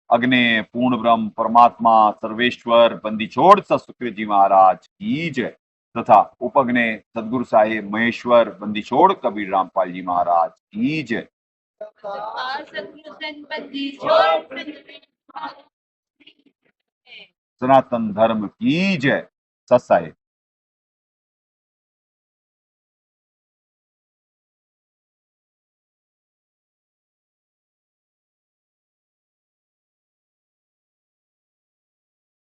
[SPEAKER 3] अग्नि पूर्ण ब्रह्म परमात्मा सर्वेश्वर बंदी छोड़ सतसुकृत जी महाराज की जय तथा उपग्ने सदगुरु साहेब महेश्वर बंदी छोड़ कबीर रामपाल जी महाराज की जय। सनातन धर्म की जय। सत साहेब।